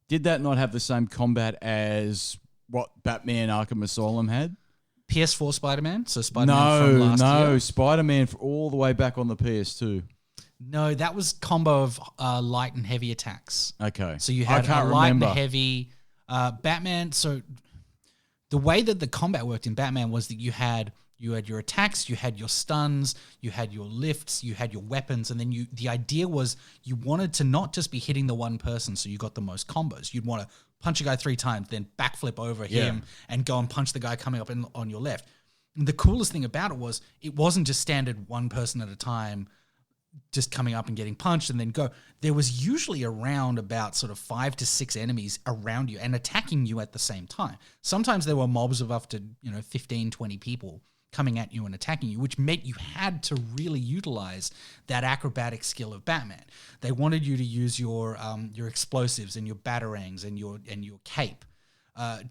did that not have the same combat as what Batman Arkham Asylum had? PS4 Spider-Man? So Spider-Man from last year? Spider-Man all the way back on the PS2. No, that was combo of light and heavy attacks. Okay. So you had I can't a light remember. and heavy Batman. So the way that the combat worked in Batman was that you had your attacks, you had your stuns, you had your lifts, you had your weapons, and then the idea was you wanted to not just be hitting the one person so you got the most combos. You'd want to punch a guy 3 times, then backflip over him and go and punch the guy coming up on your left. And the coolest thing about it wasn't just standard one person at a time just coming up and getting punched and then go. There was usually around about sort of 5 to 6 enemies around you and attacking you at the same time. Sometimes there were mobs of up to 15, 20 people coming at you and attacking you, which meant you had to really utilize that acrobatic skill of Batman. They wanted you to use your explosives and your batarangs and your cape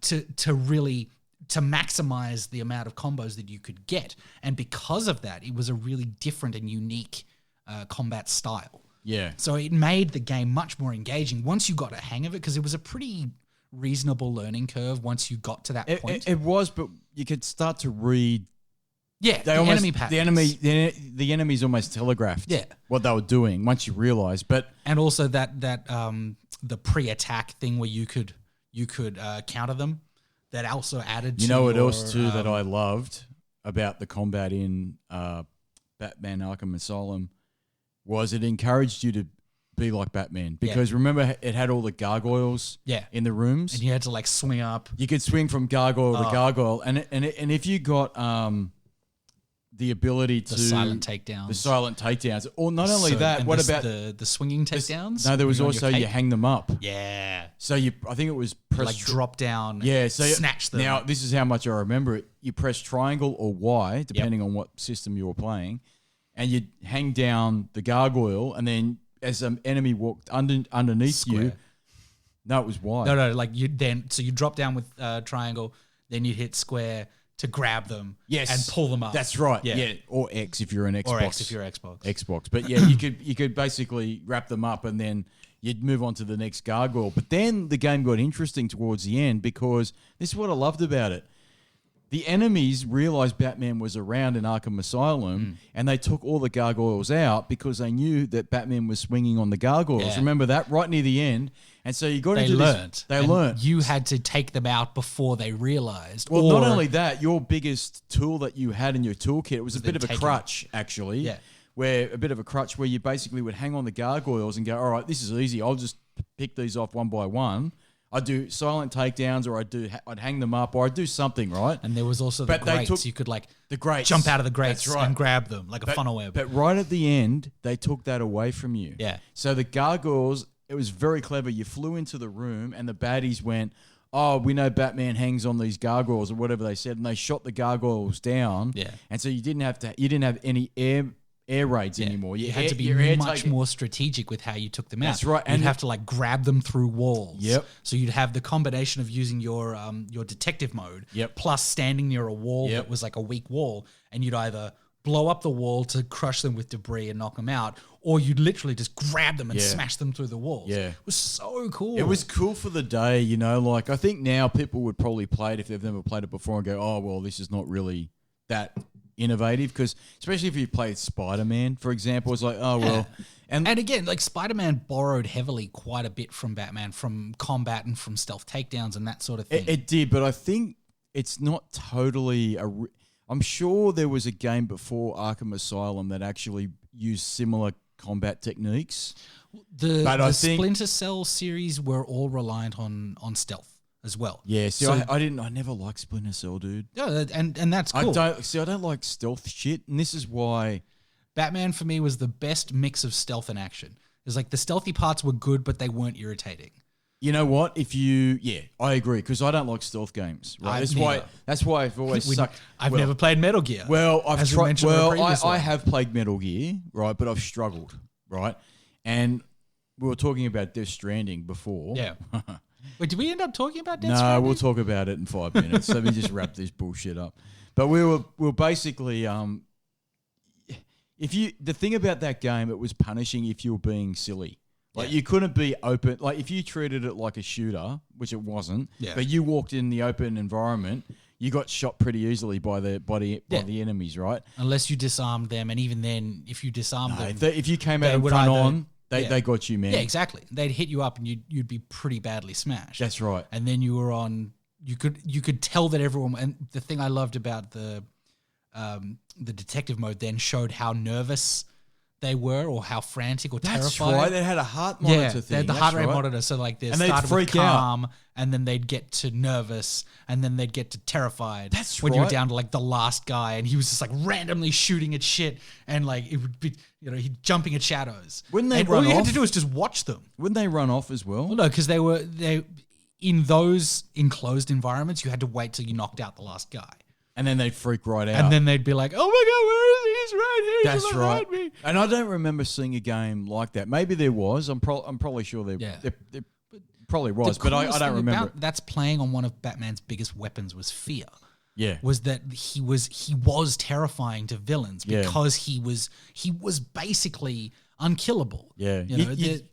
to really to maximize the amount of combos that you could get. And because of that, it was a really different and unique combat style. Yeah. So it made the game much more engaging once you got a hang of it, because it was a pretty reasonable learning curve once you got to that point. It was, but you could start to read. Yeah, Enemy patterns. The enemies almost telegraphed Yeah. what they were doing once you realize. But and also that the pre-attack thing where you could counter them, that also added. you to know what your, else too that I loved about the combat in Batman Arkham Asylum was it encouraged you to be like Batman, because remember it had all the gargoyles in the rooms, and you had to like swing up. You could swing from gargoyle to gargoyle, and if you got the ability to The silent takedowns, or not only that, what about the swinging takedowns? No, there was Putting on also your you cape? hang them up. Yeah, So I think it was press like drop down. Yeah, so snatch them. Now this is how much I remember it. You press triangle or Y, depending on what system you were playing, and you hang down the gargoyle, and then as an enemy walked underneath Square. you. No, it was Y. No, like you drop down with triangle, then you hit square to grab them, and pull them up. That's right. Yeah. Or X if you're an Xbox. Or X if you're Xbox. Xbox. But yeah, you could basically wrap them up and then you'd move on to the next gargoyle. But then the game got interesting towards the end, because this is what I loved about it. The enemies realized Batman was around in Arkham Asylum, and they took all the gargoyles out because they knew that Batman was swinging on the gargoyles. Yeah. Remember that right near the end? And so you got They into learned. this. They And learned. You had to take them out before they realized. Well, not only that, your biggest tool that you had in your toolkit was a bit of a taking- crutch, actually. Yeah. Where you basically would hang on the gargoyles and go, all right, this is easy. I'll just pick these off one by one. I'd do silent takedowns, or I'd hang them up, or I'd do something, right? And there was also the But they grates. took You could like the grates. jump out of the grates That's right. and grab them like a funnel web. But right at the end, they took that away from you. Yeah. So the gargoyles, it was very clever. You flew into the room, and the baddies went, oh, we know Batman hangs on these gargoyles, or whatever they said, and they shot the gargoyles down. Yeah. And so you didn't have any air raids anymore. You had to be much more strategic with how you took them out. That's right. You'd And have to like grab them through walls. Yep. So you'd have the combination of using your detective mode plus standing near a wall that was like a weak wall, and you'd either blow up the wall to crush them with debris and knock them out, or you'd literally just grab them and smash them through the walls. Yeah. It was so cool. It was cool for the day, like I think now people would probably play it if they've never played it before and go, oh, well, this is not really that innovative, because especially if you played Spider-Man, for example, it's like, oh, well. And again, like Spider-Man borrowed heavily quite a bit from Batman, from combat and from stealth takedowns and that sort of thing. it did, but I think it's not totally I'm sure there was a game before Arkham Asylum that actually used similar combat techniques. The I think Splinter Cell series were all reliant on stealth. as well. Yeah, see, So- I never liked Splinter Cell, dude. Yeah, and that's cool. I don't like stealth shit, and this is why. Batman for me was the best mix of stealth and action. It was like the stealthy parts were good, but they weren't irritating. You know what? I agree, because I don't like stealth games. Right, that's why I've always sucked. I've never played Metal Gear. Well, as we mentioned on the previous I one. have played Metal Gear, right, but I've struggled, right, and we were talking about Death Stranding before. Yeah. Wait, did we end up talking about Death No, Stranding? we'll talk about it in 5 minutes. Let me just wrap this bullshit up. But we were basically the thing about that game, it was punishing if you were being silly. Like you couldn't be open. Like if you treated it like a shooter, which it wasn't, but you walked in the open environment, you got shot pretty easily by the enemies, right? Unless you disarmed them, and even then, if you disarmed them, if you came out in would front either- on, they got you, man. yeah, exactly. They'd hit you up, and you'd be pretty badly smashed. That's right. And then you were on. You could tell that everyone. And the thing I loved about the detective mode then showed how nervous they were, or how frantic or That's terrified. right. They had a heart monitor thing. They had the That's heart rate right. monitor. So like they And they'd started with freak out. calm, and then they'd get to nervous, and then they'd get to terrified. That's when you were right. down to like the last guy, and he was just like randomly shooting at shit, and like it would be, he'd jumping at shadows. Wouldn't they and run all you had off? to do was just watch them. Wouldn't they run off as well? Well, no, because they in those enclosed environments, you had to wait till you knocked out the last guy. And then they'd freak right out. And then they'd be like, "Oh my god, where is he? He's right here. He's That's behind right. me." And I don't remember seeing a game like that. Maybe there was. I'm probably sure there probably was, The but I coolest don't thing remember. about that's playing on one of Batman's biggest weapons was fear. Yeah. Was that he was terrifying to villains Yeah. because he was basically unkillable. Yeah.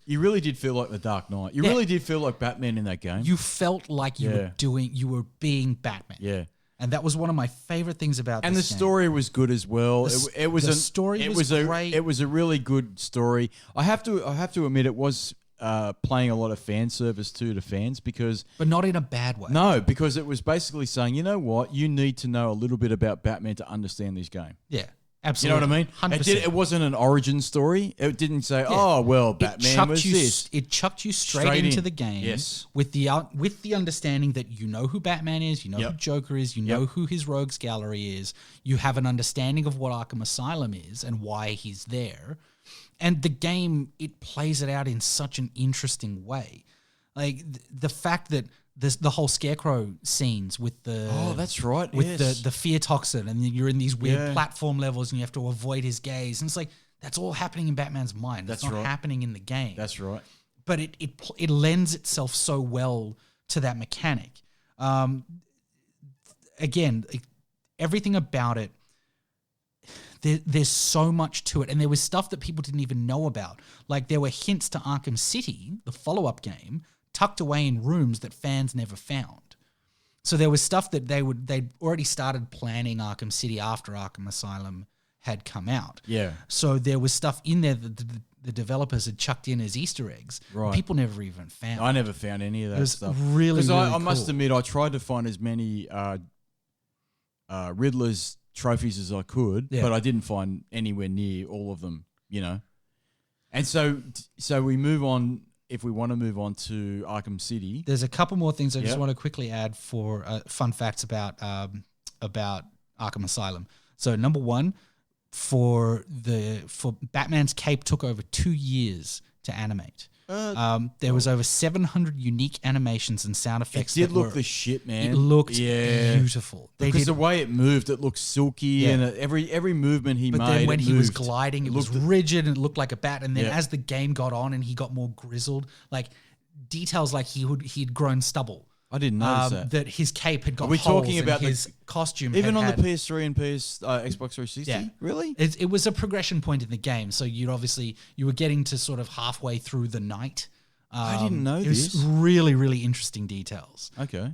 You really did feel like the Dark Knight. You Yeah. really did feel like Batman in that game. You felt like you were being Batman. yeah. And that was one of my favorite things about And the this game. story was good as well. It was the a story it was was great. It was a really good story. I have to admit, it was playing a lot of fan service to fans, because But not in a bad way. no, because it was basically saying, you know what, you need to know a little bit about Batman to understand this game. Yeah. You know Absolutely. what I mean? 100%. It wasn't an origin story. It didn't say, oh well, Batman was this. It chucked you straight into the game. Yes. With the understanding that you know who Batman is, you know who Joker is, you know who his rogues gallery is. You have an understanding of what Arkham Asylum is and why he's there. And the game, it plays it out in such an interesting way. Like the fact that the whole Scarecrow scenes with the That's right. with yes. the fear toxin, and you're in these weird Yeah. platform levels, and you have to avoid his gaze, and it's like that's all happening in Batman's mind. That's not right. happening in the game. That's right. But it lends itself so well to that mechanic. Again, everything about it. There's so much to it, and there was stuff that people didn't even know about. Like there were hints to Arkham City, the follow-up game, tucked away in rooms that fans never found. So there was stuff that they'd already started planning Arkham City after Arkham Asylum had come out. Yeah. So there was stuff in there that the developers had chucked in as Easter eggs. Right. People never even found. I never found any of that It was stuff. really, Because really I must cool. admit, I tried to find as many Riddler's trophies as I could, Yeah. but I didn't find anywhere near all of them, And so we move on, if we want to move on to Arkham City. There's a couple more things I just Yep. want to quickly add for fun facts about Arkham Asylum. So number one, for Batman's cape took over 2 years to animate. There was over 700 unique animations and sound It effects. did that look were, the shit, man. It looked Yeah. beautiful. They Because did, the way it moved, it looked silky, Yeah. and every movement he but made, then when it he was moved. gliding, it was looked- rigid and it looked like a bat. And then Yeah. as the game got on and he got more grizzled, like details like he'd grown stubble. I didn't notice that. His cape had got Are we holes talking and about his costume Even on had the PS3 and Xbox 360? Yeah. Really? It was a progression point in the game. So you were getting to sort of halfway through the night. I didn't know it was this. really, really interesting details. Okay.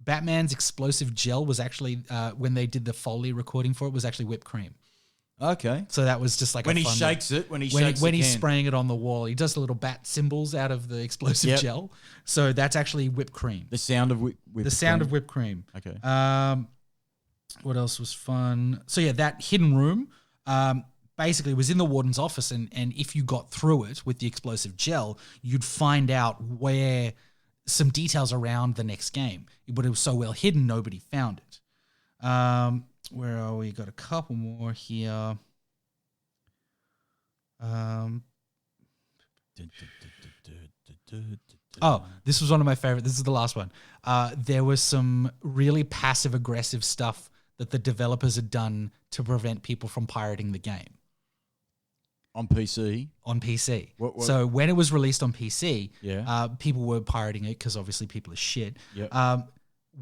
Batman's explosive gel was actually, when they did the Foley recording for it, was actually whipped cream. Okay. So that was just like When a he fun shakes it, when when he's he's spraying it on the wall, he does the little bat symbols out of the explosive Yep. gel. So that's actually whipped cream. the sound of The sound of whipped cream. Okay. What else was fun? So yeah, that hidden room basically was in the warden's office, and if you got through it with the explosive gel, you'd find out where some details around the next game, but it was so well hidden nobody found it. Where are we? Got a couple more here. This was one of my favorite. This is the last one. There was some really passive-aggressive stuff that the developers had done to prevent people from pirating the game. On PC? On PC. What? So when it was released on PC, Yeah. people were pirating it because obviously people are shit. Yep.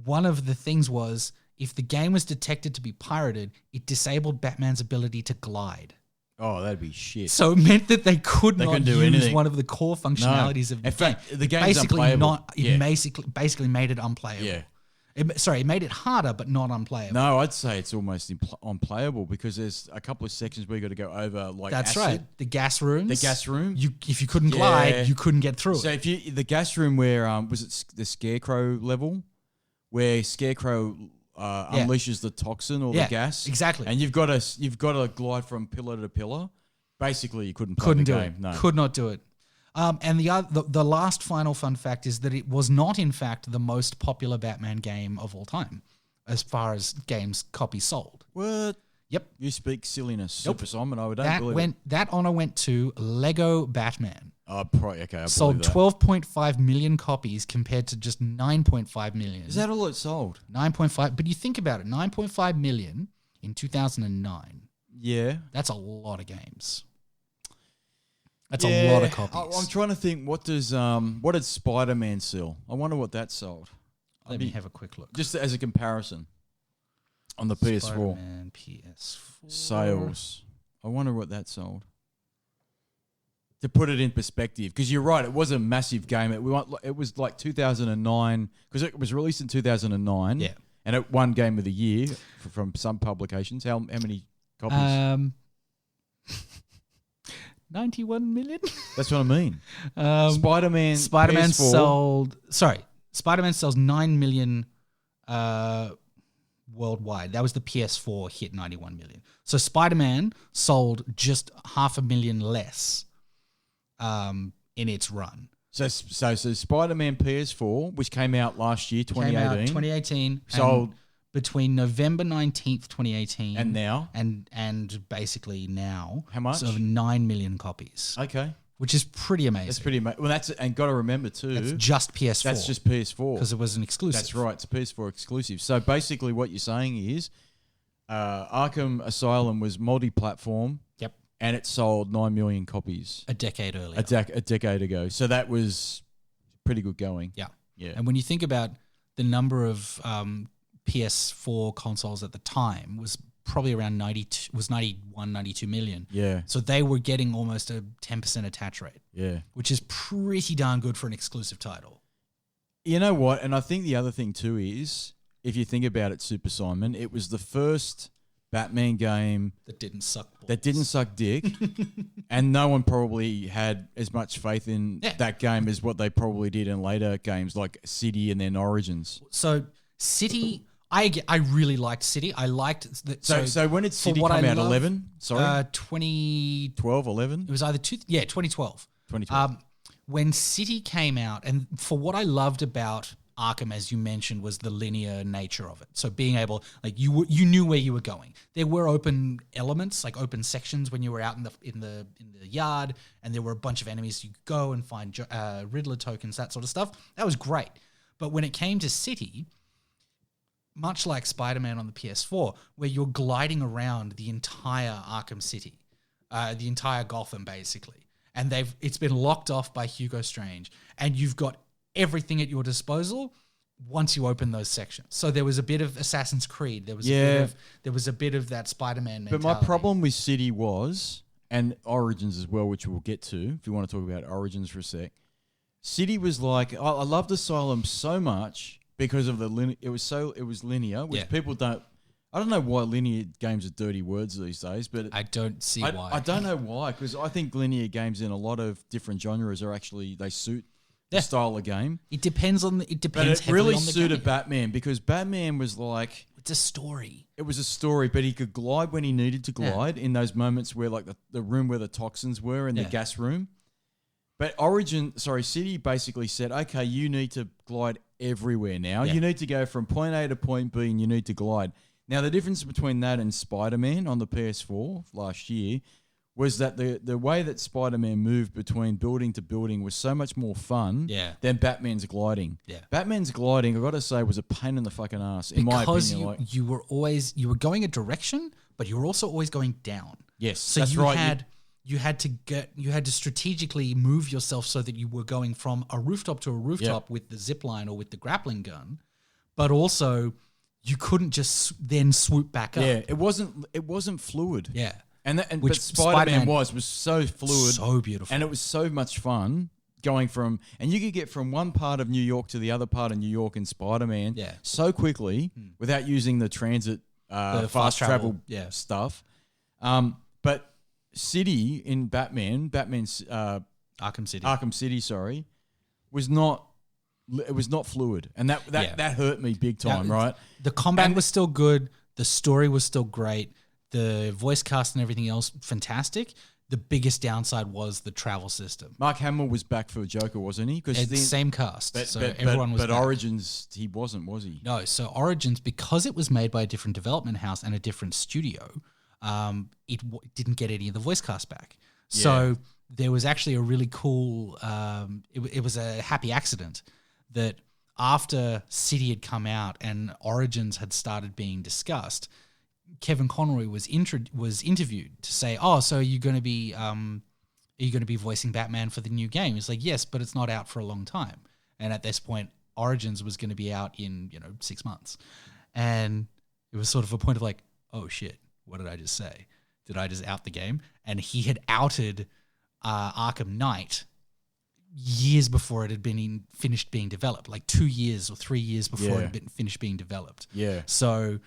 One of the things was if the game was detected to be pirated, it disabled Batman's ability to glide. Oh, that'd be shit. So it meant that they could not couldn't do use anything. one of the core functionalities of the In fact, game. the game's basically unplayable. basically made it unplayable. Yeah. It made it harder, but not unplayable. No, I'd say it's almost unplayable because there's a couple of sections where you got to go over like That's acid. right. The gas rooms. The gas room. If you couldn't glide, you couldn't get through So it. if the gas room where was it the Scarecrow level, where Scarecrow unleashes the toxin or the gas, exactly. and you've got to glide from pillar to pillar. Basically, you couldn't play Couldn't the do game. it. No, Could not do it. And the last final fun fact is that it was not, in fact, the most popular Batman game of all time, as far as games copies sold. What? Yep. You speak silliness, Nope. Super Simon. I don't believe it. That honor went to Lego Batman. Oh, okay. I Sold believe that. 12.5 million copies compared to just 9.5 million. Is that all it sold? 9.5? But you think about it, 9.5 million in 2009. Yeah. That's a lot of games. That's a lot of copies. I'm trying to think. What did Spider-Man sell? I wonder what that sold. Let me have a quick look. Just as a comparison on the PS4 Spider-Man PS4 sales. I wonder what that sold. To put it in perspective, because you're right, it was a massive game. It was like 2009 because it was released in 2009. Yeah, and it won Game of the Year from some publications. How many copies? 91 million. That's what I mean. Spider-Man PS4. Spider-Man sells 9 million worldwide. That was the PS4 hit 91 million. So Spider-Man sold just 500,000 less in its run. So Spider-Man PS4, which came out last year, 2018. Sold between November 19th, 2018 and now and basically now. How much? So 9 million copies. Okay. Which is pretty amazing. That's pretty amazing. Well, and got to remember too. That's just PS4. That's just PS4 because it was an exclusive. That's right. It's a PS4 exclusive. So basically, what you're saying is, Arkham Asylum was multi-platform. Yep. And it sold 9 million copies a decade earlier. A decade ago. So that was pretty good going. Yeah. Yeah. And when you think about the number of PS4 consoles at the time was probably around 91, 92 million. Yeah. So they were getting almost a 10% attach rate. Yeah. Which is pretty darn good for an exclusive title. You know what? And I think the other thing too is, if you think about it, Super Simon, it was the first Batman game that didn't suck balls. That didn't suck dick. And no one probably had as much faith in that game as what they probably did in later games like City and then Origins. So City, I really liked City. I liked so when did City come out? 11? Sorry, 2012, 11. It was either 2012. 2012. When City came out, and for what I loved about Arkham, as you mentioned, was the linear nature of it. So being able, like you knew where you were going. There were open elements, like open sections when you were out in the yard, and there were a bunch of enemies you could go and find Riddler tokens, that sort of stuff. That was great. But when it came to City, much like Spider-Man on the PS4, where you're gliding around the entire Arkham City, the entire Gotham basically, and it's been locked off by Hugo Strange, and you've got everything at your disposal once you open those sections. So there was a bit of Assassin's Creed. There was a bit of that Spider-Man mentality. But my problem with City was, and Origins as well, which we'll get to if you want to talk about Origins for a sec. City was like, I loved Asylum so much because of it was linear, which people don't. I don't know why linear games are dirty words these days, but I don't see why. I don't know why, because I think linear games in a lot of different genres are actually, they suit the style of game. It depends on But it really suited Batman, because Batman was like, it's a story. It was a story, but he could glide when he needed to glide in those moments where, like the room where the toxins were in the gas room. But City basically said, okay, you need to glide everywhere now. Yeah. You need to go from point A to point B and you need to glide. Now, the difference between that and Spider-Man on the PS4 last year was that the way that Spider-Man moved between building to building was so much more fun than Batman's gliding. Yeah. Batman's gliding, I've got to say, was a pain in the fucking ass, in my opinion. Because you were going a direction, but you were also always going down. Yes, so that's right. You had to strategically move yourself so that you were going from a rooftop to a rooftop with the zip line or with the grappling gun, but also you couldn't just then swoop back up. Yeah, it wasn't fluid. Yeah. But Spider-Man was so fluid. So beautiful. And it was so much fun going from, and you could get from one part of New York to the other part of New York in Spider-Man so quickly without using the transit The fast travel stuff. But City in Batman's Arkham City, was not fluid. And that hurt me big time, right? The combat was still good. The story was still great. The voice cast and everything else, fantastic. The biggest downside was the travel system. Mark Hamill was back for Joker, wasn't he? It's the same cast, everyone was back. But Origins, he wasn't, was he? No, so Origins, because it was made by a different development house and a different studio, it didn't get any of the voice cast back. So there was actually a really cool, it was a happy accident that after City had come out and Origins had started being discussed, Kevin Conroy was interviewed to say, "Oh, so are you going to be voicing Batman for the new game?" He's like, "Yes, but it's not out for a long time." And at this point, Origins was going to be out in 6 months, and it was sort of a point of like, "Oh shit, what did I just say? Did I just out the game?" And he had outed Arkham Knight years before it had been finished being developed, like 2 years or 3 years before it had been finished being developed. Yeah. So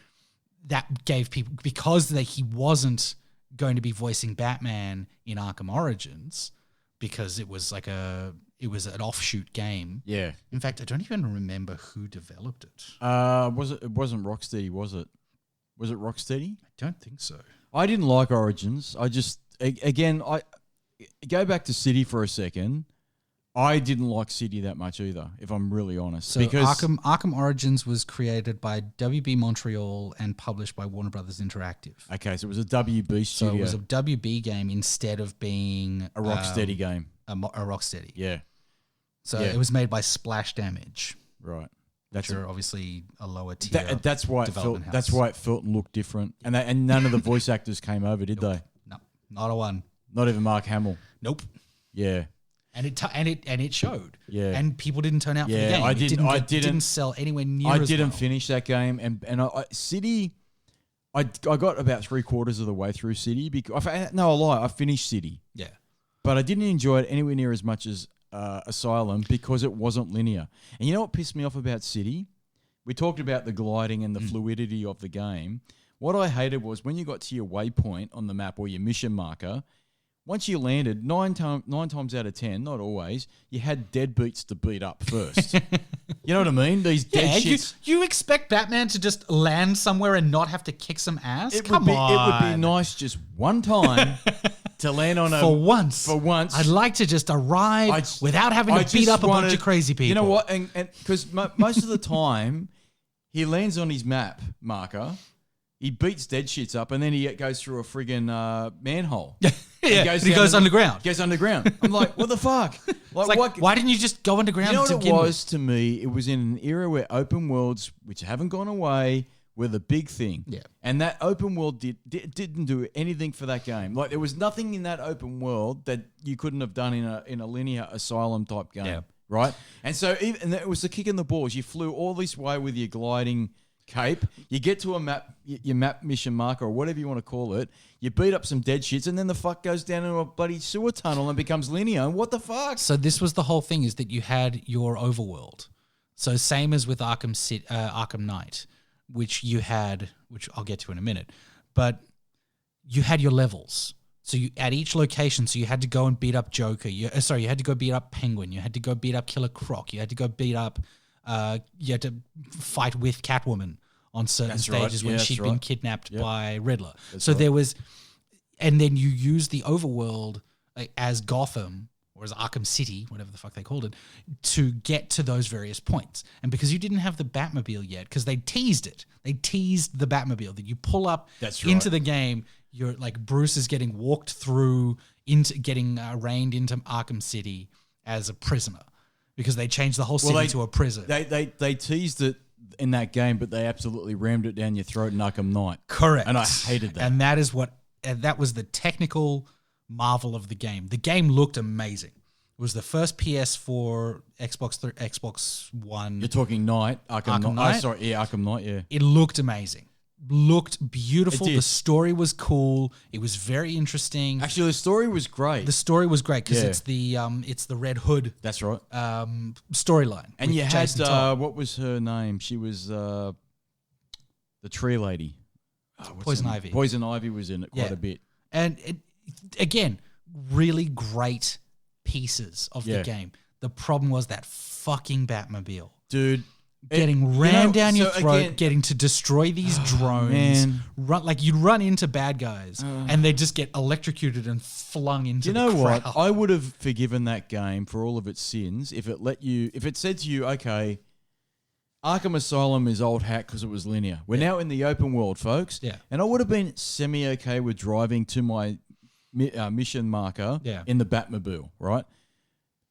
that gave people, because he wasn't going to be voicing Batman in Arkham Origins, because it was an offshoot game. Yeah. In fact, I don't even remember who developed it. It wasn't Rocksteady, was it? Was it Rocksteady? I don't think so. I didn't like Origins. I go back to City for a second. I didn't like City that much either, if I'm really honest. So because Arkham Origins was created by WB Montreal and published by Warner Brothers Interactive. Okay, so it was a WB studio. So it was a WB game instead of being a Rocksteady game. A Rocksteady. Yeah. So it was made by Splash Damage. Right. Which are obviously a lower tier. That's why it felt. House. That's why it felt and looked different. And none of the voice actors came over, did they? No, not a one. Not even Mark Hamill. Nope. Yeah. And it showed. Yeah. And people didn't turn out for the game. I didn't sell anywhere near. I didn't finish that game, and City. I got about 3/4 of the way through City because I lie. I finished City. Yeah. But I didn't enjoy it anywhere near as much as Asylum because it wasn't linear. And you know what pissed me off about City? We talked about the gliding and the fluidity of the game. What I hated was when you got to your waypoint on the map or your mission marker. Once you landed, 9 times out of 10, not always, you had deadbeats to beat up first. You know what I mean? These dead shits. You expect Batman to just land somewhere and not have to kick some ass? Come on. It would be nice just one time to land on For once. I'd like to just arrive without having to beat up a bunch of crazy people. You know what? And because most of the time, he lands on his map marker. He beats dead shits up, and then he goes through a friggin' manhole. He goes underground. Goes underground. I'm like, what the fuck? Why didn't you just go underground? You know what it was to me? It was in an era where open worlds, which haven't gone away, were the big thing. Yeah. And that open world didn't do anything for that game. Like there was nothing in that open world that you couldn't have done in a linear Asylum type game. Yeah. Right? And so it was the kick in the balls. You flew all this way with your gliding cape, you get to your map mission marker or whatever you want to call it, you beat up some dead shits, and then the fuck goes down into a bloody sewer tunnel and becomes linear. And what the fuck? So this was the whole thing, is that you had your overworld. So same as with Arkham Knight, which I'll get to in a minute, but you had your levels. So you at each location, so you had to go and beat up Joker. You had to go beat up Penguin. You had to go beat up Killer Croc. You had to go beat up. You had to fight with Catwoman on certain stages when she'd been kidnapped by Riddler. There was, and then you use the overworld as Gotham or as Arkham City, whatever the fuck they called it, to get to those various points. And because you didn't have the Batmobile yet, because they teased it, they teased the Batmobile that you pull up into the game. You're like Bruce is getting walked through into getting arraigned into Arkham City as a prisoner because they changed the whole city to a prison. They teased it in that game, but they absolutely rammed it down your throat in Arkham Knight. Correct. And I hated that. And that is that was the technical marvel of the game. The game looked amazing. It was the first PS4, Xbox One. You're talking Knight, Arkham Knight. Arkham Knight, yeah. It looked amazing. Looked beautiful. The story was cool. It was very interesting. Actually, the story was great. The story was great because it's the Red Hood. That's right. Storyline. And you had what was her name? She was the tree lady. Poison Ivy. Poison Ivy was in it quite a bit. And again, really great pieces of the game. The problem was that fucking Batmobile, dude. Getting rammed down your throat, getting to destroy these drones. You'd run into bad guys and they just get electrocuted and flung into the crowd. You know what? I would have forgiven that game for all of its sins if it said to you, okay, Arkham Asylum is old hat because it was linear. We're now in the open world, folks. Yeah. And I would have been semi-okay with driving to my mission marker in the Batmobile, right?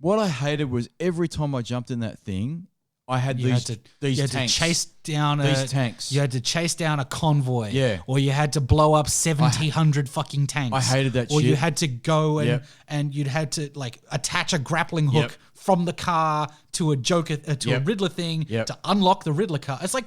What I hated was every time I jumped in that thing, I had these tanks. To chase down these tanks. You had to chase down a convoy. Yeah. Or you had to blow up 1,700 fucking tanks. I hated that or shit. Or you had to go and you'd had to like attach a grappling hook from the car to a Joker to a Riddler thing to unlock the Riddler car. It's like,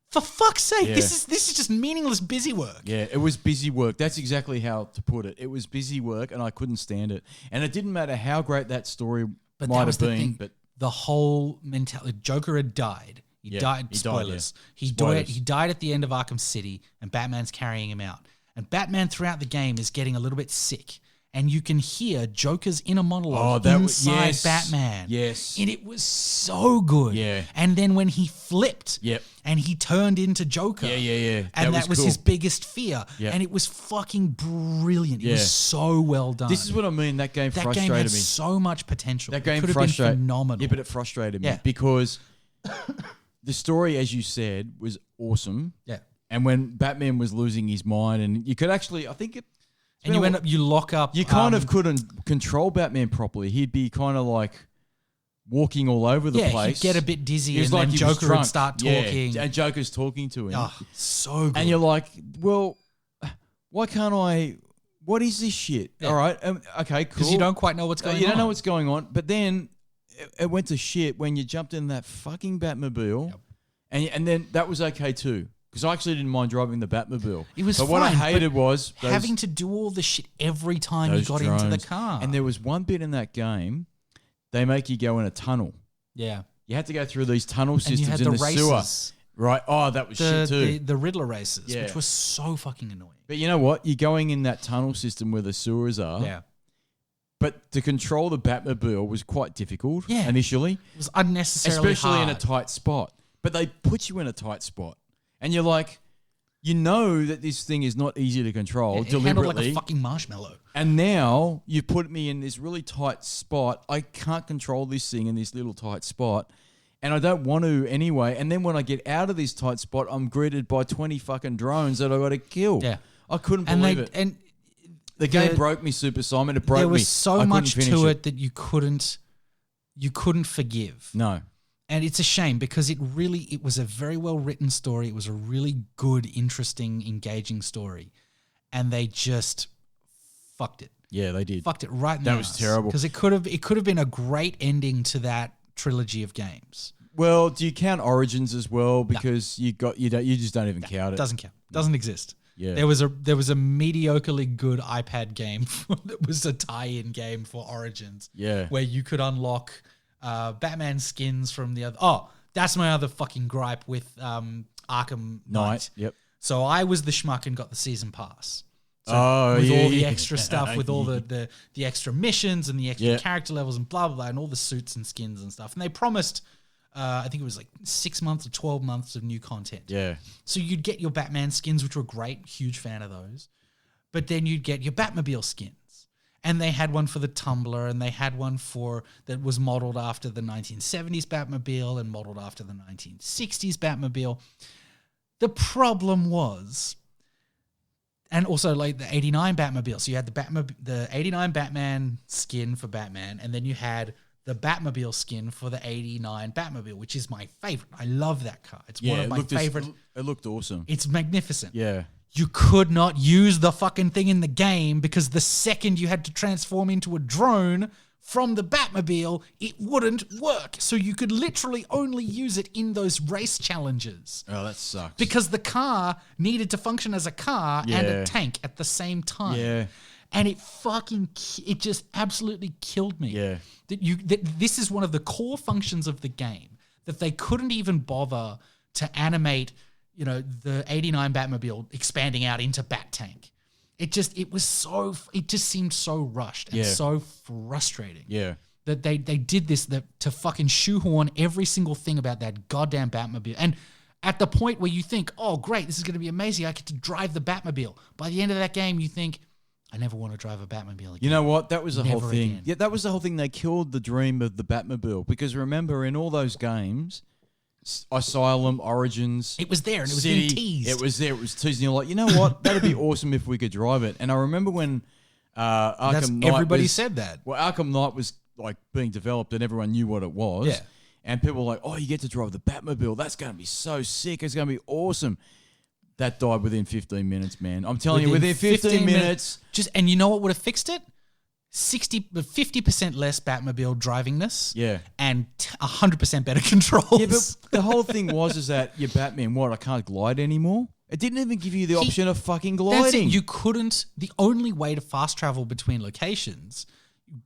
for fuck's sake, this is just meaningless busy work. Yeah, it was busy work. That's exactly how to put it. It was busy work and I couldn't stand it. And it didn't matter how great that story might have been, but the whole mentality. Joker had died. He died. Spoilers. He died at the end of Arkham City, and Batman's carrying him out. And Batman throughout the game is getting a little bit sick, and you can hear Joker's inner monologue inside Batman. Yes, and it was so good. Yeah. And then when he flipped, and he turned into Joker. Yeah. And that was cool. his biggest fear. And it was fucking brilliant. It was so well done. This is what I mean. That game frustrated me. me. So much potential. That game could have been phenomenal. Yeah, but it frustrated me because the story, as you said, was awesome. Yeah. And when Batman was losing his mind, and you could actually, I think it. And you lock up. You kind of couldn't control Batman properly. He'd be kind of like walking all over the place. He'd get a bit dizzy and then Joker would start talking. And Joker's talking to him. Oh, so good. And you're like, well, why can't I... What is this shit? Yeah. All right. Okay, cool. Because you don't quite know what's going on. You don't know what's going on. But then it went to shit when you jumped in that fucking Batmobile. Yep. And then that was okay too. Because I actually didn't mind driving the Batmobile. It was but fine, what I hated was... having to do all the shit every time you got into the car. And there was one bit in that game, they make you go in a tunnel. Yeah. You had to go through these tunnel systems in the sewer. Right. Oh, that was shit too. The Riddler races, which was so fucking annoying. But you know what? You're going in that tunnel system where the sewers are. Yeah. But to control the Batmobile was quite difficult initially. It was unnecessarily especially hard. in a tight spot. But they put you in a tight spot. And you're like, you know that this thing is not easy to control deliberately. Handled like a fucking marshmallow. And now you've put me in this really tight spot. I can't control this thing in this little tight spot. And I don't want to anyway. And then when I get out of this tight spot, I'm greeted by 20 fucking drones that I got to kill. Yeah. I couldn't believe it. And the game broke me, Super Simon. It broke me. There was so much to it that you couldn't forgive. No. And it's a shame because it was a very well written story. It was a really good, interesting, engaging story. And they just fucked it. Yeah, they did. Fucked it right in the ass. That was terrible. Because it could have been a great ending to that trilogy of games. Well, do you count Origins as well? Because you just don't even count it. Doesn't count. Doesn't exist. Yeah. There was a mediocrely good iPad game that was a tie-in game for Origins. Yeah. Where you could unlock Batman skins from the other. Oh, that's my other fucking gripe with Arkham Knight. Yep. So I was the schmuck and got the season pass. So all the extra stuff, with all the extra missions and the extra character levels and blah, blah, blah, and all the suits and skins and stuff. And they promised, I think it was like 6 months or 12 months of new content. Yeah. So you'd get your Batman skins, which were great. Huge fan of those. But then you'd get your Batmobile skins. And they had one for the Tumbler, and they had one that was modeled after the 1970s Batmobile and modeled after the 1960s Batmobile. The problem was, and also like the 89 Batmobile. So you had the 89 Batman skin for Batman, and then you had the Batmobile skin for the 89 Batmobile, which is my favorite. I love that car. It's one of my favorite. It looked awesome. It's magnificent. Yeah. You could not use the fucking thing in the game because the second you had to transform into a drone from the Batmobile, it wouldn't work. So you could literally only use it in those race challenges. Oh, that sucks. Because the car needed to function as a car and a Yeah. tank at the same time. Yeah. And it just absolutely killed me. Yeah. That this is one of the core functions of the game, that they couldn't even bother to animate, the 89 Batmobile expanding out into Bat Tank. It just seemed so rushed and so frustrating. Yeah. That they did this to fucking shoehorn every single thing about that goddamn Batmobile. And at the point where you think, oh great, this is going to be amazing, I get to drive the Batmobile. By the end of that game, you think, I never want to drive a Batmobile again. You know what? That was the whole Never thing. again. Yeah, that was the whole thing. They killed the dream of the Batmobile because remember, in all those games, Asylum, Origins, It was there and it was City, being teased. it was there. It was teased. And you're like, you know what? That'd be awesome if we could drive it. And I remember when Arkham Knight everybody was, said that. Well, Arkham Knight was like being developed and everyone knew what it was. Yeah. And people were like, oh, you get to drive the Batmobile. That's going to be so sick. It's going to be awesome. That died within 15 minutes, man. I'm telling you, within 15 minutes. And you know what would have fixed it? 50% less Batmobile drivingness. Yeah. And 100% better controls. Yeah, but the whole thing is that your Batman, I can't glide anymore? It didn't even give you the option of fucking gliding. That's it. You couldn't. The only way to fast travel between locations,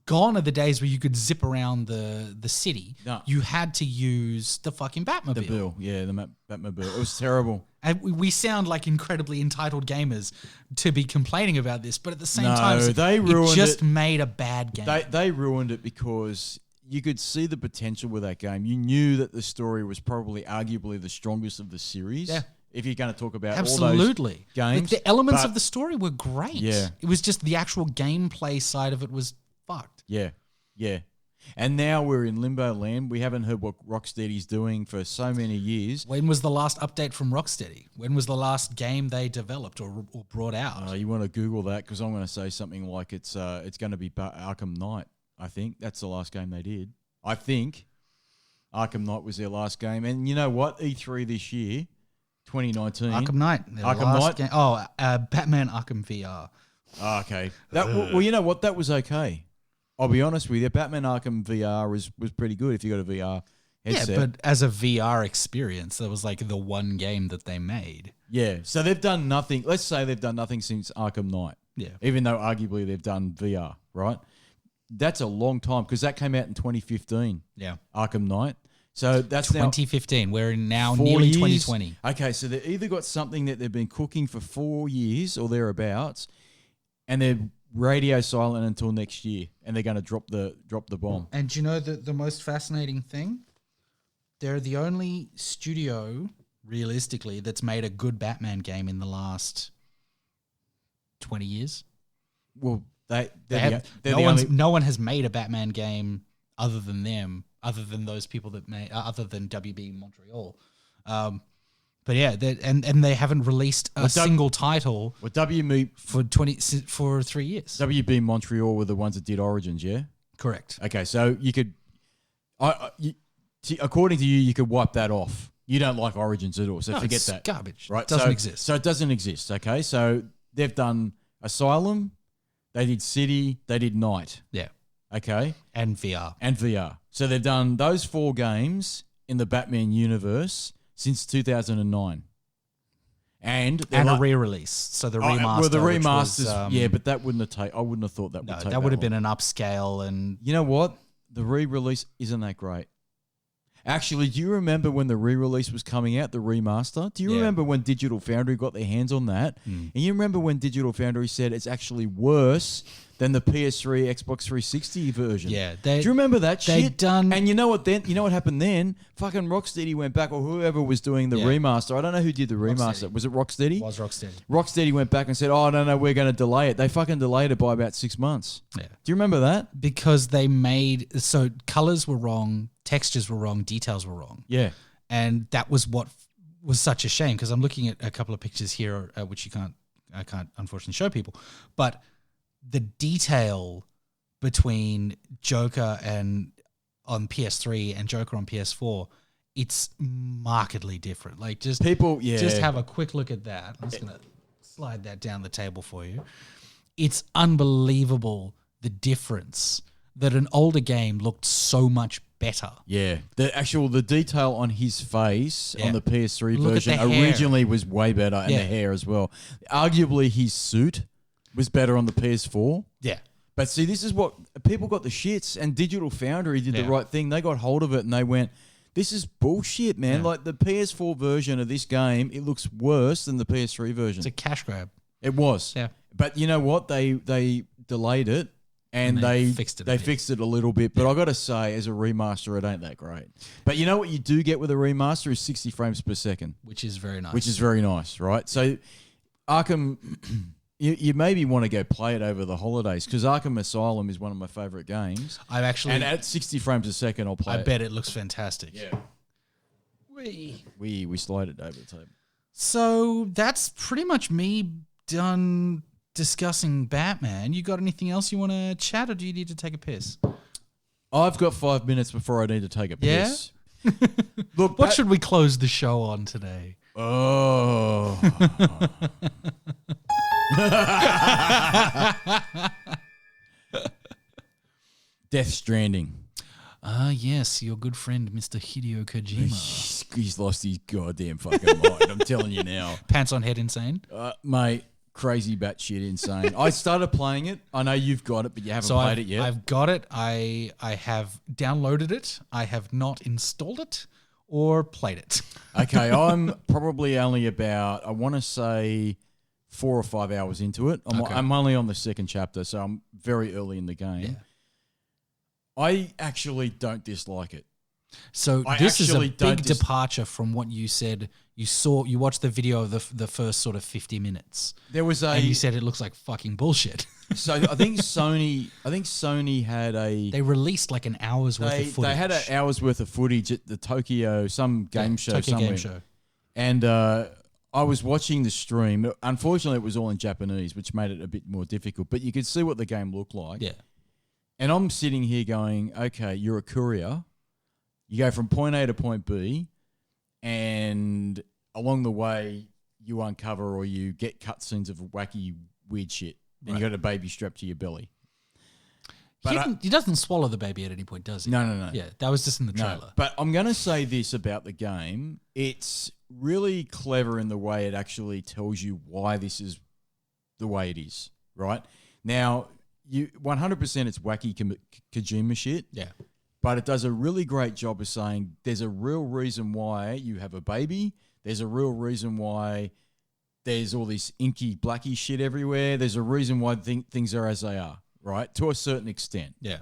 gone are the days where you could zip around the city. No. You had to use the fucking Batmobile. The Batmobile. It was terrible. And we sound like incredibly entitled gamers to be complaining about this, but at the same time, they ruined it just it. made a bad game. They ruined it because you could see the potential with that game. You knew that the story was probably arguably the strongest of the series. Yeah. If you're going to talk about Absolutely. all those games. The elements of the story were great. Yeah. It was just the actual gameplay side of it was fucked. Yeah. Yeah. And now we're in limbo land. We haven't heard what Rocksteady's doing for so many years. When was the last update from Rocksteady? When was the last game they developed or brought out? You want to Google that because I'm going to say something like it's going to be Arkham Knight. I think that's the last game they did. I think Arkham Knight was their last game. And you know what? E3 this year, 2019. Arkham Knight. Arkham Knight. Game. Batman Arkham VR. Oh, okay. Well, you know what? That was okay. I'll be honest with you. Batman Arkham VR was pretty good if you got a VR headset. Yeah, but as a VR experience, that was like the one game that they made. Yeah. So they've done nothing. Let's say they've done nothing since Arkham Knight. Yeah. Even though arguably they've done VR, right? That's a long time because that came out in 2015. Yeah. Arkham Knight. So that's 2015. We're in now 4 nearly years. 2020. Okay, so they've either got something that they've been cooking for 4 years or thereabouts, and they're radio silent until next year, and they're going to drop the bomb. And do you know the most fascinating thing? They're the only studio, realistically, that's made a good Batman game in the last 20 years. Well, no one has made a Batman game other than them, other than those people that made, other than WB Montreal. But yeah, and they haven't released a single title for 3 years. WB Montreal were the ones that did Origins, yeah? Correct. Okay, so you could, according to you, you could wipe that off. You don't like Origins at all, so forget it's that. Garbage. Right? It doesn't exist. So it doesn't exist, okay? So they've done Asylum, they did City, they did Night. Yeah. Okay? And VR. So they've done those 4 games in the Batman universe since 2009. And a re-release. So the remaster. Well, the remasters, but that wouldn't have I wouldn't have thought that would take that would have long. been an upscale. And you know what? The re-release isn't that great. Actually, do you remember when the re-release was coming out, the remaster? Do you remember when Digital Foundry got their hands on that? And you remember when Digital Foundry said it's actually worse than the PS3, Xbox 360 version. Yeah, do you remember that shit? done. And you know what? Then you know what happened then? Fucking Rocksteady went back, or whoever was doing the remaster. I don't know who did the remaster. Rocksteady. Was it Rocksteady? Was Rocksteady. Rocksteady went back and said, "Oh no, we're going to delay it." They fucking delayed it by about 6 months. Yeah. Do you remember that? Because they made so colors were wrong, textures were wrong, details were wrong. Yeah. And that was what was such a shame, because I'm looking at a couple of pictures here, which I can't unfortunately show people, but the detail between Joker and on PS3 and Joker on PS4, it's markedly different. Like just have a quick look at that. I'm just gonna slide that down the table for you. It's unbelievable the difference that an older game looked so much better. Yeah. The detail on his face on the PS3 Look version at the hair. originally was way better, and the hair as well. Arguably, his suit was better on the PS4. Yeah. But see, this is what people got the shits, and Digital Foundry did the right thing. They got hold of it and they went, this is bullshit, man. Like the PS4 version of this game, it looks worse than the PS3 version. It's a cash grab. It was. Yeah. But you know what? They delayed it. And they fixed it a little bit, but I got to say, as a remaster, it ain't that great. But you know what you do get with a remaster is 60 frames per second, which is very nice. Which is very nice, right? So, Arkham, you maybe want to go play it over the holidays, because Arkham Asylum is one of my favorite games. And at 60 frames a second, I'll play it. I bet it looks fantastic. Yeah. We slide it over the table. So that's pretty much me done discussing Batman. You got anything else you want to chat, or do you need to take a piss? I've got 5 minutes before I need to take a piss. Look, what should we close the show on today? Oh. Death Stranding. Yes, your good friend, Mr. Hideo Kojima. He's lost his goddamn fucking mind. I'm telling you now. Pants on head insane? Mate. Crazy batshit insane. I started playing it. I know you've got it, but you haven't played it yet. I've got it. I have downloaded it. I have not installed it or played it. Okay, I'm probably only about, I want to say, 4 or 5 hours into it. I'm only on the second chapter, so I'm very early in the game. Yeah. I actually don't dislike it. So this is a big departure from what you said. You watched the video of the first sort of 50 minutes. There was and you said it looks like fucking bullshit. So I think Sony had They released like an hour's worth of footage. They had an hour's worth of footage at the Tokyo game show somewhere. Game show. And I was watching the stream. Unfortunately, it was all in Japanese, which made it a bit more difficult. But you could see what the game looked like. Yeah. And I'm sitting here going, okay, you're a courier. You go from point A to point B, and along the way, you uncover or you get cutscenes of wacky, weird shit. And you got a baby strapped to your belly. But he doesn't swallow the baby at any point, does he? No. Yeah, that was just in the trailer. No, but I'm going to say this about the game. It's really clever in the way it actually tells you why this is the way it is, right? Now, 100% it's wacky Kojima shit. Yeah. But it does a really great job of saying there's a real reason why you have a baby. There's a real reason why there's all this inky, blacky shit everywhere. There's a reason why things are as they are, right? To a certain extent. Yeah.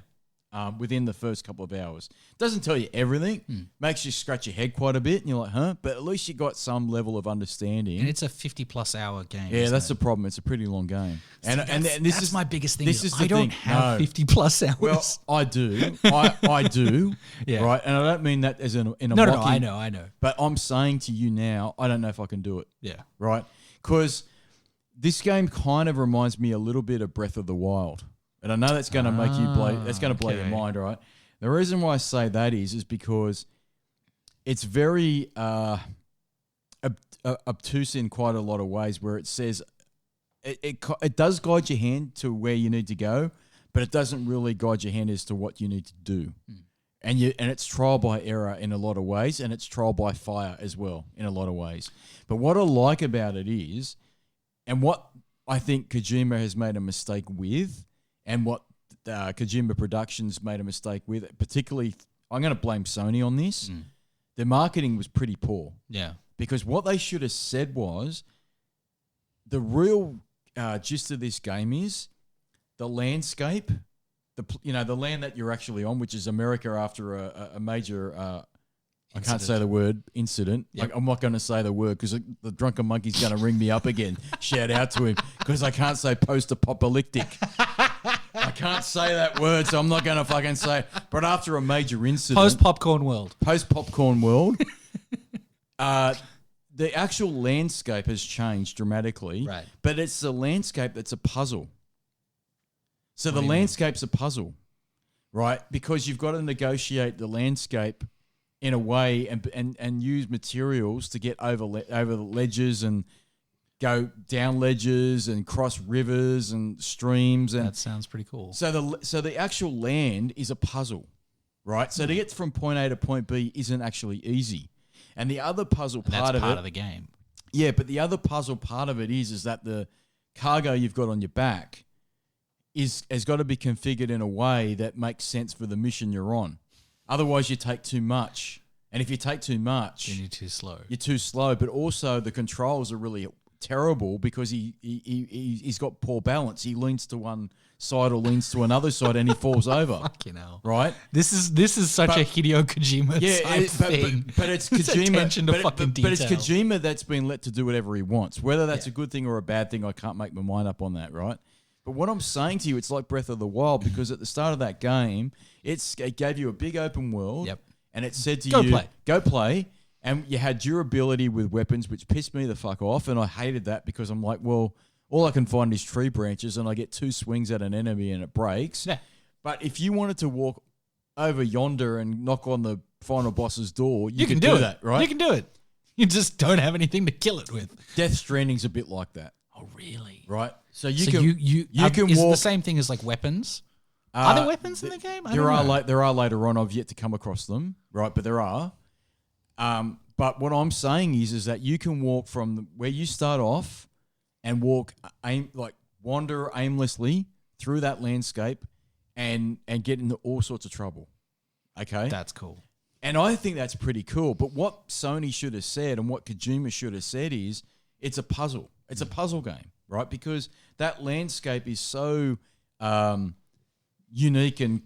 Within the first couple of hours. Doesn't tell you everything. Makes you scratch your head quite a bit. And you're like, huh? But at least you got some level of understanding. And it's a 50-plus hour game. Yeah, that's the problem. It's a pretty long game. And this is my biggest thing. I don't have 50-plus hours. Well, I do. I do. Yeah. Right? And I don't mean that as in a No, mocking, I know. But I'm saying to you now, I don't know if I can do it. Yeah. Right? Because this game kind of reminds me a little bit of Breath of the Wild. And I know that's going to make you blow. That's going to blow your mind, right? The reason why I say that is because it's very obtuse in quite a lot of ways. Where it says it does guide your hand to where you need to go, but it doesn't really guide your hand as to what you need to do. And it's trial by error in a lot of ways, and it's trial by fire as well in a lot of ways. But what I like about it is, and what I think Kojima has made a mistake with. And what Kojima Productions made a mistake with, particularly, I'm going to blame Sony on this. Their marketing was pretty poor. Yeah. Because what they should have said was, the real gist of this game is, the landscape, the land that you're actually on, which is America after a major I can't say the word incident. Yep. I'm not going to say the word because the drunken monkey's going to ring me up again. Shout out to him because I can't say post-apocalyptic. I can't say that word, so I'm not going to fucking say it. But after a major incident. Post-popcorn world. Post-popcorn world. The actual landscape has changed dramatically. Right. But it's the landscape that's a puzzle. So the landscape's a puzzle, right? Because you've got to negotiate the landscape in a way and use materials to get over the ledges and go down ledges and cross rivers and streams. And that sounds pretty cool. So the actual land is a puzzle, right? So to get from point A to point B isn't actually easy. And the other puzzle part of the game. Yeah, but the other puzzle part of it is that the cargo you've got on your back has got to be configured in a way that makes sense for the mission you're on. Otherwise, you take too much. And if you take too much... then you're too slow. You're too slow. But also, the controls are really terrible because he's got poor balance. He leans to one side or leans to another side and he falls over. Fucking hell. Right? This is such a Hideo Kojima type thing. But it's Kojima. Attention to fucking detail. But it's Kojima that's been let to do whatever he wants. Whether that's a good thing or a bad thing, I can't make my mind up on that, right? But what I'm saying to you, it's like Breath of the Wild because at the start of that game, it gave you a big open world. Yep. And it said to go play. And you had durability with weapons, which pissed me the fuck off. And I hated that because I'm like, well, all I can find is tree branches and I get 2 swings at an enemy and it breaks. Yeah. But if you wanted to walk over yonder and knock on the final boss's door, you can do that, right? You can do it. You just don't have anything to kill it with. Death Stranding's a bit like that. Oh, really? Right? So you can is walk... it the same thing as like weapons? Are there weapons in the game? There are later on. I've yet to come across them, right? But there are. But what I'm saying is that you can walk from where you start off and wander aimlessly through that landscape and get into all sorts of trouble. Okay? That's cool. And I think that's pretty cool. But what Sony should have said and what Kojima should have said is it's a puzzle. It's a puzzle game, right? Because that landscape is so unique and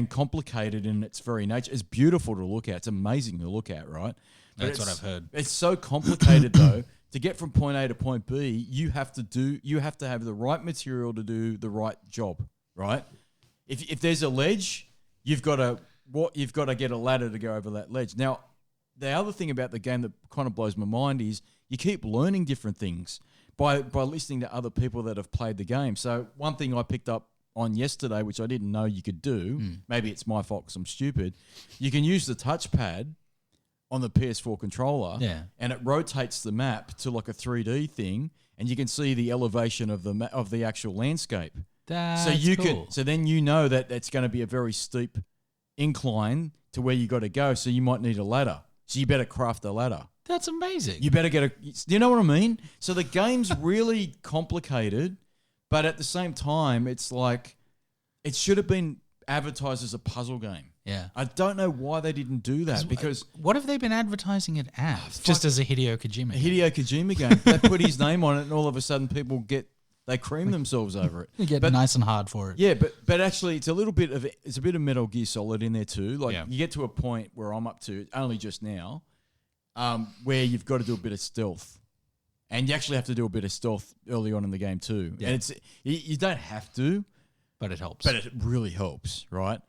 complicated in its very nature. It's beautiful to look at. It's amazing to look at, right? But that's what I've heard. It's so complicated though. To get from point A to point B, you have to have the right material to do the right job, right? If there's a ledge, you've got to get a ladder to go over that ledge. Now, the other thing about the game that kind of blows my mind is you keep learning different things by listening to other people that have played the game. So one thing I picked up on yesterday, which I didn't know you could do, maybe it's my fault because I'm stupid, you can use the touchpad on the PS4 controller, and it rotates the map to like a 3D thing, and you can see the elevation of the actual landscape. That's cool. So then you know that it's going to be a very steep incline to where you got to go. So you might need a ladder. So you better craft a ladder. That's amazing. You better get you know what I mean? So the game's really complicated, but at the same time, it's like it should have been advertised as a puzzle game. Yeah. I don't know why they didn't do that because... What have they been advertising it as? Just as a Hideo Kojima game? Hideo Kojima game. They put his name on it and all of a sudden people they cream themselves over it. You get nice and hard for it. Yeah, but actually it's a bit of Metal Gear Solid in there too. Like you get to a point where I'm up to, only just now, where you've got to do a bit of stealth. And you actually have to do a bit of stealth early on in the game too. Yeah. And you don't have to. But it helps. But it really helps, right?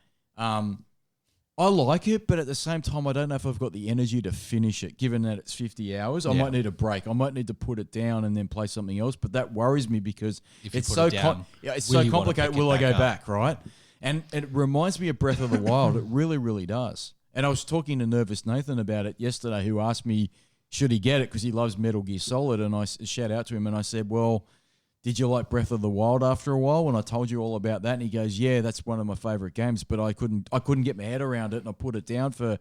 I like it, but at the same time, I don't know if I've got the energy to finish it, given that it's 50 hours. I might need a break. I might need to put it down and then play something else, but that worries me because it's so complicated. Will I go back, right? And it reminds me of Breath of the Wild. It really, really does. And I was talking to Nervous Nathan about it yesterday, who asked me, should he get it, because he loves Metal Gear Solid, and I shout out to him and I said, well, did you like Breath of the Wild after a while when I told you all about that? And he goes, yeah, that's one of my favorite games, but I couldn't get my head around it, and I put it down for,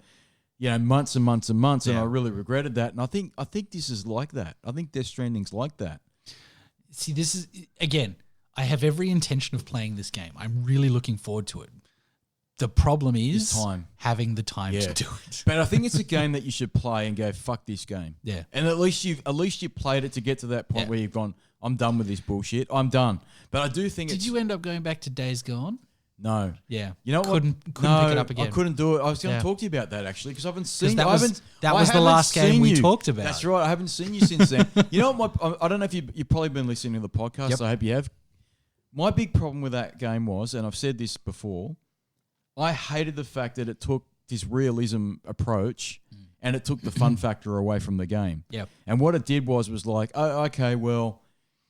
months and months and months, and I really regretted that. And I think this is like that. I think Death Stranding's like that. See, this is, again, I have every intention of playing this game. I'm really looking forward to it. The problem is time. having the time to do it. But I think it's a game that you should play and go, fuck this game. Yeah. And at least you played it to get to that point where you've gone, I'm done with this bullshit. I'm done. But I do think Did you end up going back to Days Gone? No. Yeah. You know couldn't what? pick it up again. I couldn't do it. I was going to talk to you about that actually because I haven't seen that you. was I the haven't last game seen we you. talked about. That's right. I haven't seen you since then. You know what? I don't know if you've probably been listening to the podcast. Yep. I hope you have. My big problem with that game was, and I've said this before, I hated the fact that it took this realism approach and it took the fun factor away from the game. Yep. And what it did was like, oh, okay, well,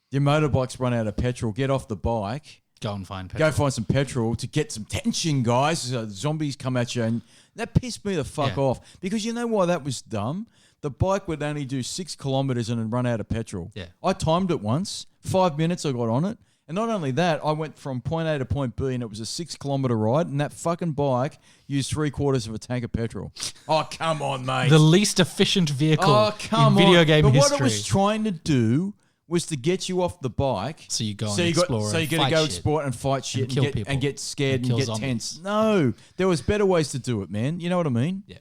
your motorbike's run out of petrol. Get off the bike. Go and find petrol. Go find some petrol to get some tension, guys. Zombies come at you, and that pissed me the fuck off. Because you know why that was dumb? The bike would only do 6 kilometers and then run out of petrol. Yeah. I timed it once. 5 minutes I got on it. And not only that, I went from point A to point B, and it was a 6 kilometer ride, and that fucking bike used 3/4 of a tank of petrol. Oh, come on, mate. The least efficient vehicle in video game but history. What it was trying to do was to get you off the bike. So you go and explore. So you got to go explore and fight shit kill and people. get scared and get zombies. tense. No, there was better ways to do it, man. You know what I mean? Yeah.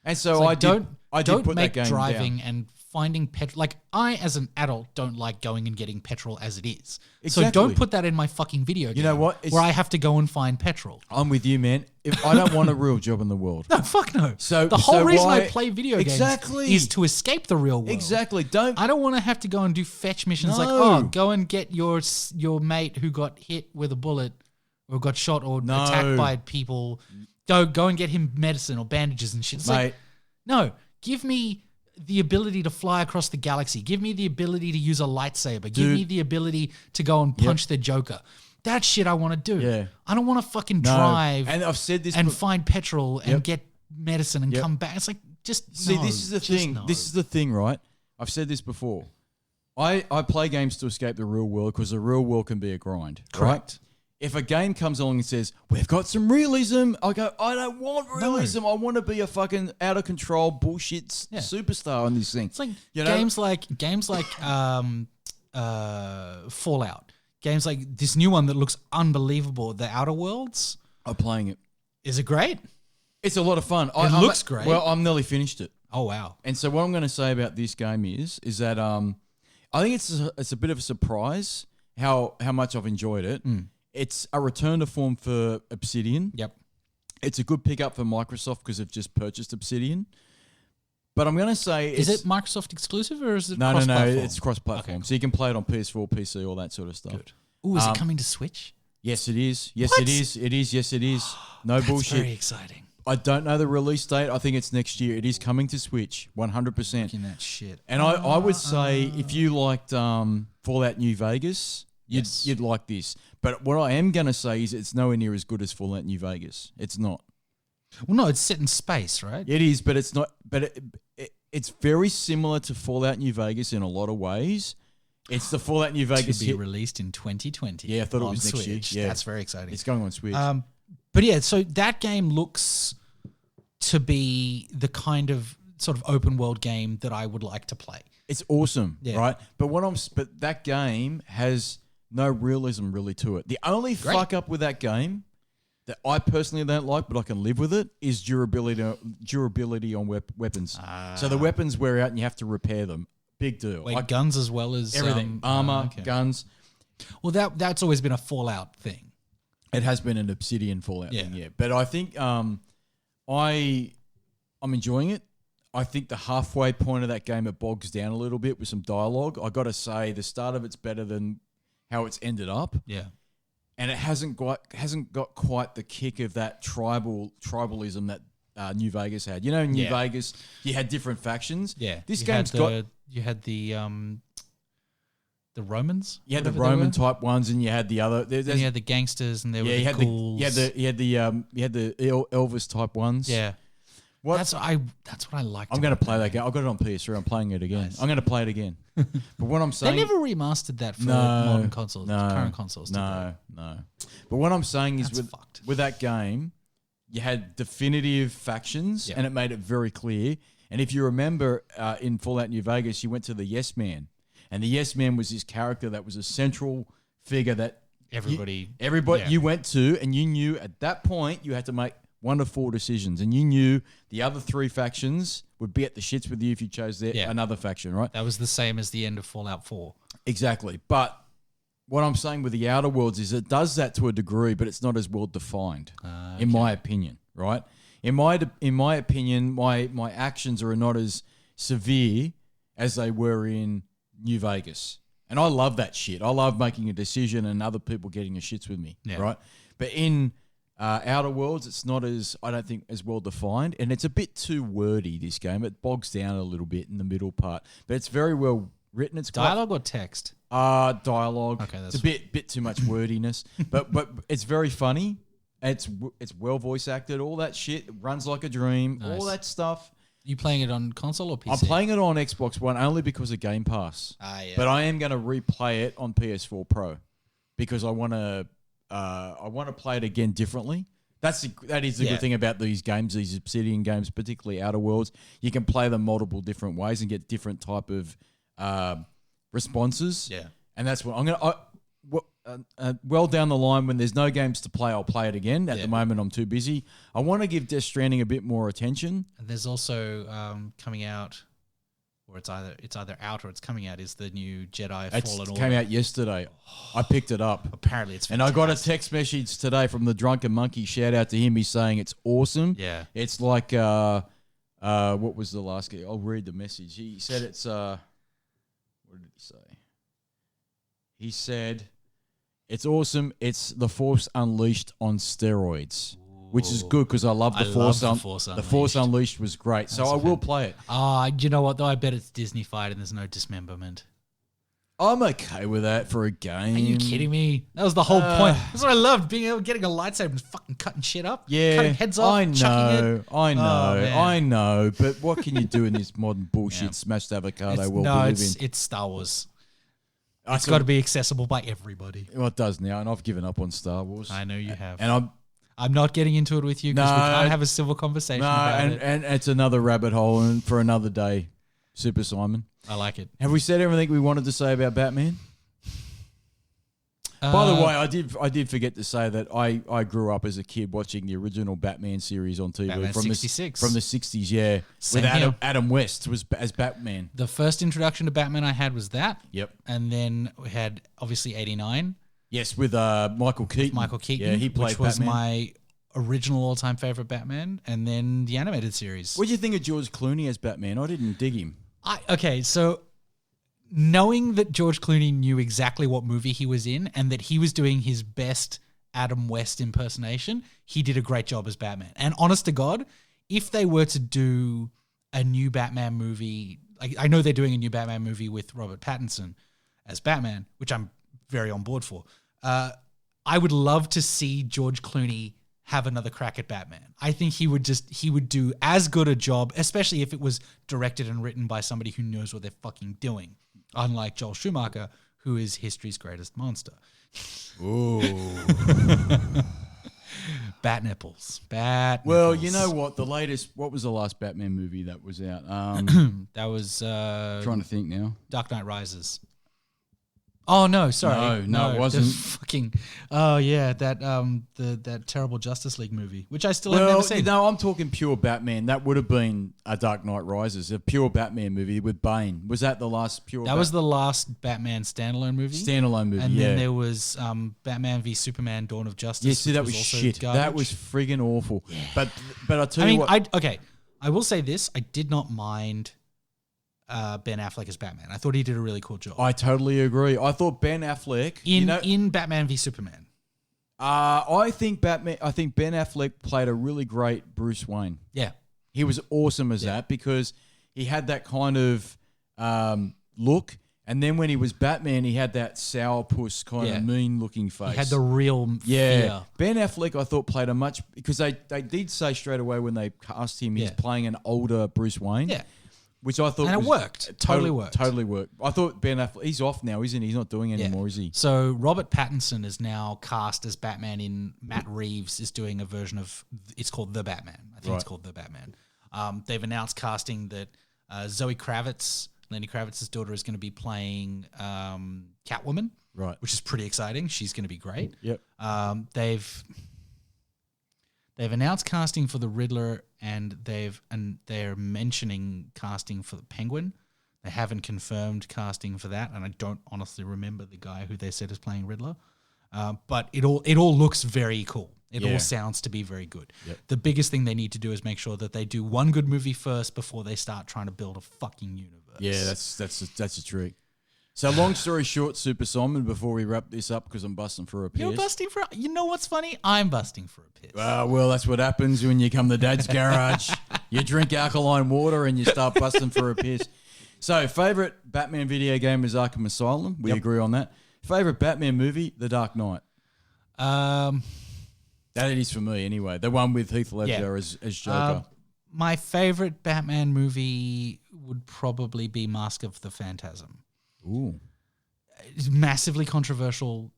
And so Like, I did don't put make that game driving down. and finding petrol. Like, I, as an adult, don't like going and getting petrol as it is. Exactly. So don't put that in my fucking video game. You know what? Where I have to go and find petrol. I'm with you, man. If I don't want a real job in the world. No, fuck no. So the whole so reason why- I play video games Exactly. is to escape the real world. Exactly. I don't want to have to go and do fetch missions like, No. oh, go and get your mate who got hit with a bullet or got shot or No. attacked by people. Go and get him medicine or bandages and shit. It's Mate. like, no, give me the ability to fly across the galaxy. Give me the ability to use a lightsaber. Give me the ability to go and punch the Joker. That shit I want to do. Yeah. I don't want to fucking No. drive And I've said this and bef- find petrol and Yep. get medicine and Yep. come back. It's like, just See, no, this is the just thing. no. This is the thing, right? I've said this before. I play games to escape the real world because the real world can be a grind. Correct. Right? If a game comes along and says, we've got some realism, I go, I don't want realism. I want to be a fucking out of control bullshit superstar on this thing. It's like You know? games like Fallout. Games like this new one that looks unbelievable, The Outer Worlds. I'm playing it. Is it great? It's a lot of fun. It looks great. Well, I'm nearly finished it. Oh wow. And so what I'm going to say about this game is that I think it's a bit of a surprise how much I've enjoyed it. It's a return to form for Obsidian. Yep. It's a good pickup for Microsoft because they've just purchased Obsidian. But I'm going to say... Is it Microsoft exclusive or is it No, cross-platform? it's cross-platform. Okay. So you can play it on PS4, PC, all that sort of stuff. Good. Ooh, is it coming to Switch? Yes, it is. Yes, What? it is. It is. Yes, it is. No That's bullshit. very exciting. I don't know the release date. I think it's next year. It is coming to Switch, 100%. Making that shit. And I would say if you liked Fallout New Vegas, Yes. you'd like this. But what I am going to say is it's nowhere near as good as Fallout New Vegas. It's not. Well, no, it's set in space, right? It is, but it's not. But it's very similar to Fallout New Vegas in a lot of ways. It's the Fallout New Vegas To be hit. released in 2020. Yeah, I thought it on was next year. Switch. Yeah. That's very exciting. It's going on Switch. But yeah, so that game looks to be the kind of sort of open world game that I would like to play. It's awesome, Yeah. right? But that game has no realism really to it. The only fuck up with that game that I personally don't like, but I can live with it, is durability on weapons. So the weapons wear out and you have to repair them. Big deal. Wait, Like guns as well as everything, armor, okay. guns. Well, that's always been a Fallout thing. It has been an Obsidian Fallout Yeah. thing, yeah. But I think I'm enjoying it. I think the halfway point of that game, it bogs down a little bit with some dialogue. I got to say, the start of it's better than how it's ended up. Yeah. And it hasn't got quite the kick of that tribalism that New Vegas had. You know, in New Vegas, you had different factions. Yeah. This You game's had got... You had the Romans? You had the whatever they Roman were. type ones, and you had the other... And you had the gangsters and there were you the had ghouls. you had the Elvis type ones. Yeah. What? That's what I like. I'm going to play that game. I've got it on PS3. I'm playing it again. Nice. I'm going to play it again. But what I'm They saying... never remastered that for No, modern consoles, no, current consoles. did No. But what I'm saying is That's fucked. with that game, you had definitive factions, Yeah. and it made it very clear. And if you remember in Fallout New Vegas, you went to the Yes Man. And the Yes Man was this character that was a central figure that everybody, yeah. You went to, and you knew at that point you had to make 1 to 4 decisions, and you knew the other 3 factions would be at the shits with you if you chose another faction, right? That was the same as the end of Fallout 4. Exactly. But what I'm saying with the Outer Worlds is it does that to a degree, but it's not as well defined, in my opinion, right? In my opinion, my actions are not as severe as they were in New Vegas. And I love that shit. I love making a decision and other people getting the shits with me, right? But in Outer Worlds, it's not as, I don't think, as well defined. And it's a bit too wordy, this game. It bogs down a little bit in the middle part. But it's very well written. It's dialogue or text? Dialogue. Okay, that's it's a bit too much wordiness. but it's very funny. It's well voice acted. All that shit. It runs like a dream. Nice. All that stuff. You playing it on console or PC? I'm playing it on Xbox One only because of Game Pass. Yeah. But I am going to replay it on PS4 Pro because I want to play it again differently. That is the good thing about these games, these Obsidian games, particularly Outer Worlds. You can play them multiple different ways and get different type of responses. Yeah, and that's what I'm going to. Well down the line, when there's no games to play, I'll play it again. At the moment, I'm too busy. I want to give Death Stranding a bit more attention. And there's also coming out, or it's either out or it's coming out, is the new Jedi Fallen Order. It came out yesterday. I picked it up. Apparently it's fantastic. And I got a text message today from the Drunken Monkey. Shout out to him. He's saying it's awesome. Yeah. It's like, what was the last guy? I'll read the message. He said it's, what did he say? He said, it's awesome. It's the Force Unleashed on steroids, which is good because I love the Force. The Force Unleashed was great, so I will play it. You know what though? I bet it's Disney-fied and there's no dismemberment. I'm okay with that for a game. Are you kidding me? That was the whole point. That's what I loved, getting a lightsaber and fucking cutting shit up. Yeah, cutting heads off. I know. But what can you do in this modern bullshit smashed avocado world we live in? It's Star Wars. It's got to be accessible by everybody. Well, it does now, and I've given up on Star Wars. I know you have. And I'm not getting into it with you because we can't have a civil conversation about it. And it's another rabbit hole and for another day, Super Simon. I like it. Have we said everything we wanted to say about Batman? By the way, I did forget to say that I grew up as a kid watching the original Batman series on TV Batman from 66. From the 60s, yeah. Same with here. Adam West was as Batman. The first introduction to Batman I had was that. Yep. And then we had obviously 89. Yes, with Michael Keaton. Yeah, he played which was Batman. my original all-time favorite Batman, and then the animated series. What do you think of George Clooney as Batman? I didn't dig him. So knowing that George Clooney knew exactly what movie he was in and that he was doing his best Adam West impersonation, he did a great job as Batman. And honest to God, if they were to do a new Batman movie, I know they're doing a new Batman movie with Robert Pattinson as Batman, which I'm very on board for. I would love to see George Clooney have another crack at Batman. I think he would do as good a job, especially if it was directed and written by somebody who knows what they're fucking doing. Unlike Joel Schumacher, who is history's greatest monster. Ooh. Bat nipples. Bat Well, nipples. you know what? What was the last Batman movie that was out? That was... trying to think now. Dark Knight Rises. Oh no! Sorry, no, it wasn't. That terrible Justice League movie, which I still have never seen. No, I'm talking pure Batman. That would have been a Dark Knight Rises, a pure Batman movie with Bane. Was that the last pure? That was the last Batman standalone movie. And then there was Batman v Superman: Dawn of Justice. Yeah, see, that was shit. Garbage. That was friggin' awful. Yeah. But I tell you what, I will say this: I did not mind Ben Affleck as Batman. I thought he did a really cool job. I totally agree. I thought Ben Affleck in Batman v Superman. I think Ben Affleck played a really great Bruce Wayne. Yeah, he was awesome as that because he had that kind of look, and then when he was Batman, he had that sourpuss kind of mean-looking face. He had the real fear. Ben Affleck, I thought, played a much because they did say straight away when they cast him, he's playing an older Bruce Wayne. Yeah. Which I thought and it worked. Totally worked. Totally worked. I thought Ben Affleck, he's off now, isn't he? He's not doing it anymore, is he? So Robert Pattinson is now cast as Batman in Matt Reeves is doing a version of, it's called The Batman. I think it's called The Batman. They've announced casting that Zoe Kravitz Lenny Kravitz's daughter is going to be playing Catwoman, Right. which is pretty exciting. She's going to be great. Yep. They've announced casting for the Riddler, and they're mentioning casting for the Penguin. They haven't confirmed casting for that, and I don't honestly remember the guy who they said is playing Riddler. But it all looks very cool. It all sounds to be very good. Yep. The biggest thing they need to do is make sure that they do one good movie first before they start trying to build a fucking universe. Yeah, that's a trick. So long story short, Super Simon, before we wrap this up, because I'm busting for a piss. You're busting for... You know what's funny? I'm busting for a piss. Well, that's what happens when you come to Dad's garage. You drink alkaline water and you start busting for a piss. So, favourite Batman video game is Arkham Asylum. We agree on that. Favourite Batman movie, The Dark Knight. That it is for me, anyway. The one with Heath Ledger as Joker. My favourite Batman movie would probably be Mask of the Phantasm. Ooh. It's massively controversial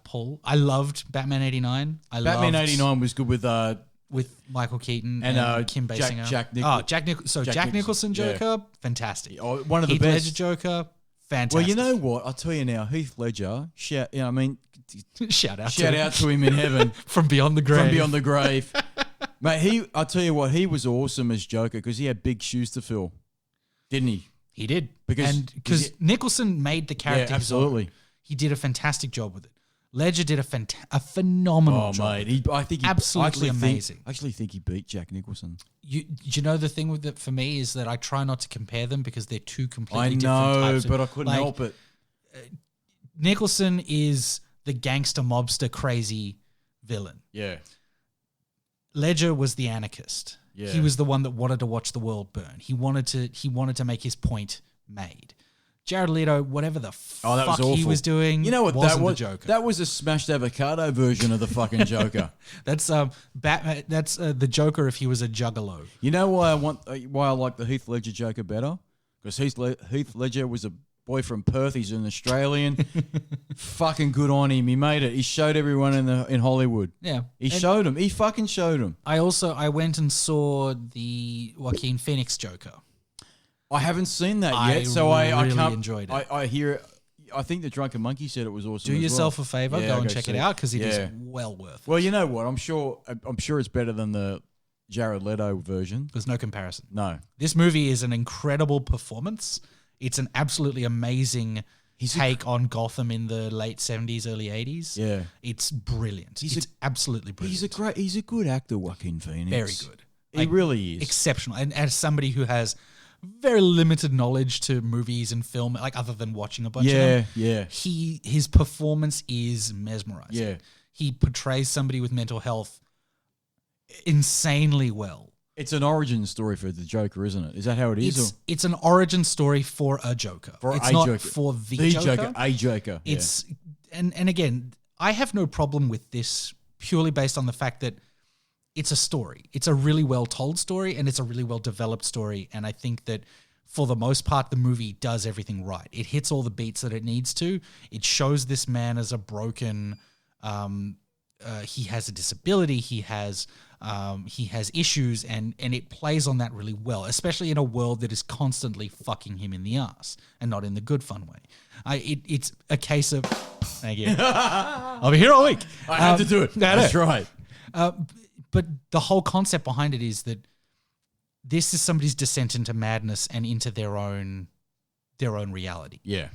pull. I loved Batman 89. Batman 89 was good with Michael Keaton and Kim Basinger. Jack Nicholson Joker, fantastic. Oh, one of the Heath best. Ledger Joker, fantastic. Well, you know what? I'll tell you now. Heath Ledger, shout out to him in heaven. From beyond the grave. From beyond the grave. Mate, I'll tell you what, he was awesome as Joker because he had big shoes to fill. Didn't he? He did. Because Nicholson made the character. Yeah, absolutely. He did a fantastic job with it. Ledger did a phenomenal job. Oh, mate. I think amazing. I actually think he beat Jack Nicholson. You know the thing with it for me is that I try not to compare them because they're two completely I different types. but I couldn't help it. Nicholson is the gangster mobster crazy villain. Yeah. Ledger was the anarchist. Yeah. He was the one that wanted to watch the world burn. He wanted to make his point made. Jared Leto, whatever the fuck he was doing, you know what wasn't that was? The Joker. That was a smashed avocado version of the fucking Joker. That's Batman. That's the Joker if he was a juggalo. You know why I like the Heath Ledger Joker better? Because Heath Ledger was a boy from Perth. He's an Australian. Fucking good on him. He made it. He showed everyone in Hollywood. Yeah, he showed him. He fucking showed him. I went and saw the Joaquin Phoenix Joker. I haven't seen that yet, so I can't. Enjoyed it. I hear. I think the Drunken Monkey said it was awesome. Do yourself a favor, go and check it out because it is Yeah. well worth it. Well, you know what? I'm sure it's better than the Jared Leto version. There's no comparison. No, this movie is an incredible performance. It's an absolutely amazing take on Gotham in the late 70s, early 80s. Yeah, it's brilliant. It's absolutely brilliant. He's a good actor, Joaquin Phoenix. Very good. He really is exceptional. And as somebody who has very limited knowledge to movies and film, like other than watching a bunch of them. Yeah. His performance is mesmerizing. Yeah. He portrays somebody with mental health insanely well. It's an origin story for the Joker, isn't it? Is that how it is? It's an origin story for a Joker. It's not for the Joker. A Joker. It's and again, I have no problem with this purely based on the fact that it's a story. It's a really well told story and it's a really well developed story. And I think that for the most part, the movie does everything right. It hits all the beats that it needs to. It shows this man as a broken, he has a disability. He has issues and it plays on that really well, especially in a world that is constantly fucking him in the ass and not in the good fun way. It's a case of, thank you. I'll be here all week. I had to do it. That's right. But the whole concept behind it is that this is somebody's descent into madness and into their own reality. Yeah.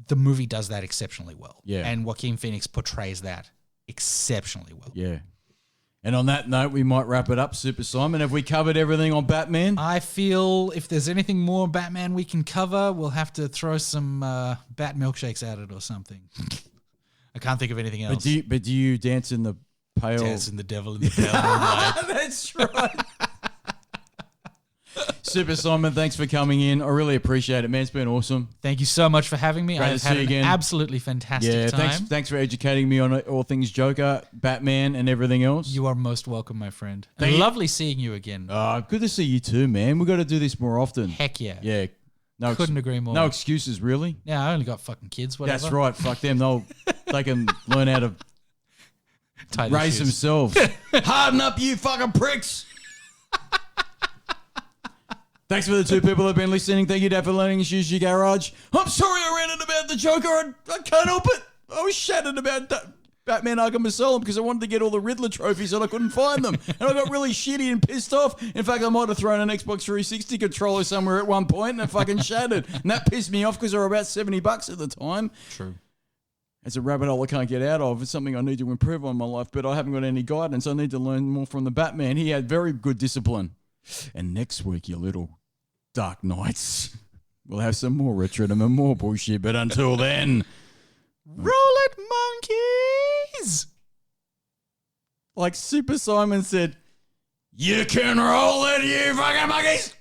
The movie does that exceptionally well. Yeah. And Joaquin Phoenix portrays that exceptionally well. Yeah. And on that note, we might wrap it up, Super Simon. Have we covered everything on Batman? I feel if there's anything more Batman we can cover, we'll have to throw some bat milkshakes at it or something. I can't think of anything else. But do you dance in the pale? Dancing the devil in the pale moonlight. That's right. Super Simon, thanks for coming in. I really appreciate it, man. It's been awesome. Thank you so much for having me. Great I've to had see you an again. Absolutely fantastic time. Thanks for educating me on all things Joker, Batman, and everything else. You are most welcome, my friend. Thank you. Lovely seeing you again. Good to see you too, man. We've got to do this more often. Heck yeah. Yeah. No, couldn't agree more. No excuses, really. Yeah, I only got fucking kids, whatever. That's right. Fuck them. They can learn how to raise themselves. Harden up, you fucking pricks. Thanks for the 2 people who've been listening. Thank you, Dad, for letting us use your garage. I'm sorry I ranted about the Joker. I can't help it. I was shattered about Batman Arkham Asylum because I wanted to get all the Riddler trophies and I couldn't find them. And I got really shitty and pissed off. In fact, I might have thrown an Xbox 360 controller somewhere at one point and it fucking shattered. And that pissed me off because they were about $70 at the time. True. It's a rabbit hole I can't get out of. It's something I need to improve on in my life, but I haven't got any guidance. I need to learn more from the Batman. He had very good discipline. And next week, you little Dark Knights, we'll have some more Retrodom and more bullshit. But until then, roll it, monkeys! Like Super Simon said, you can roll it, you fucking monkeys!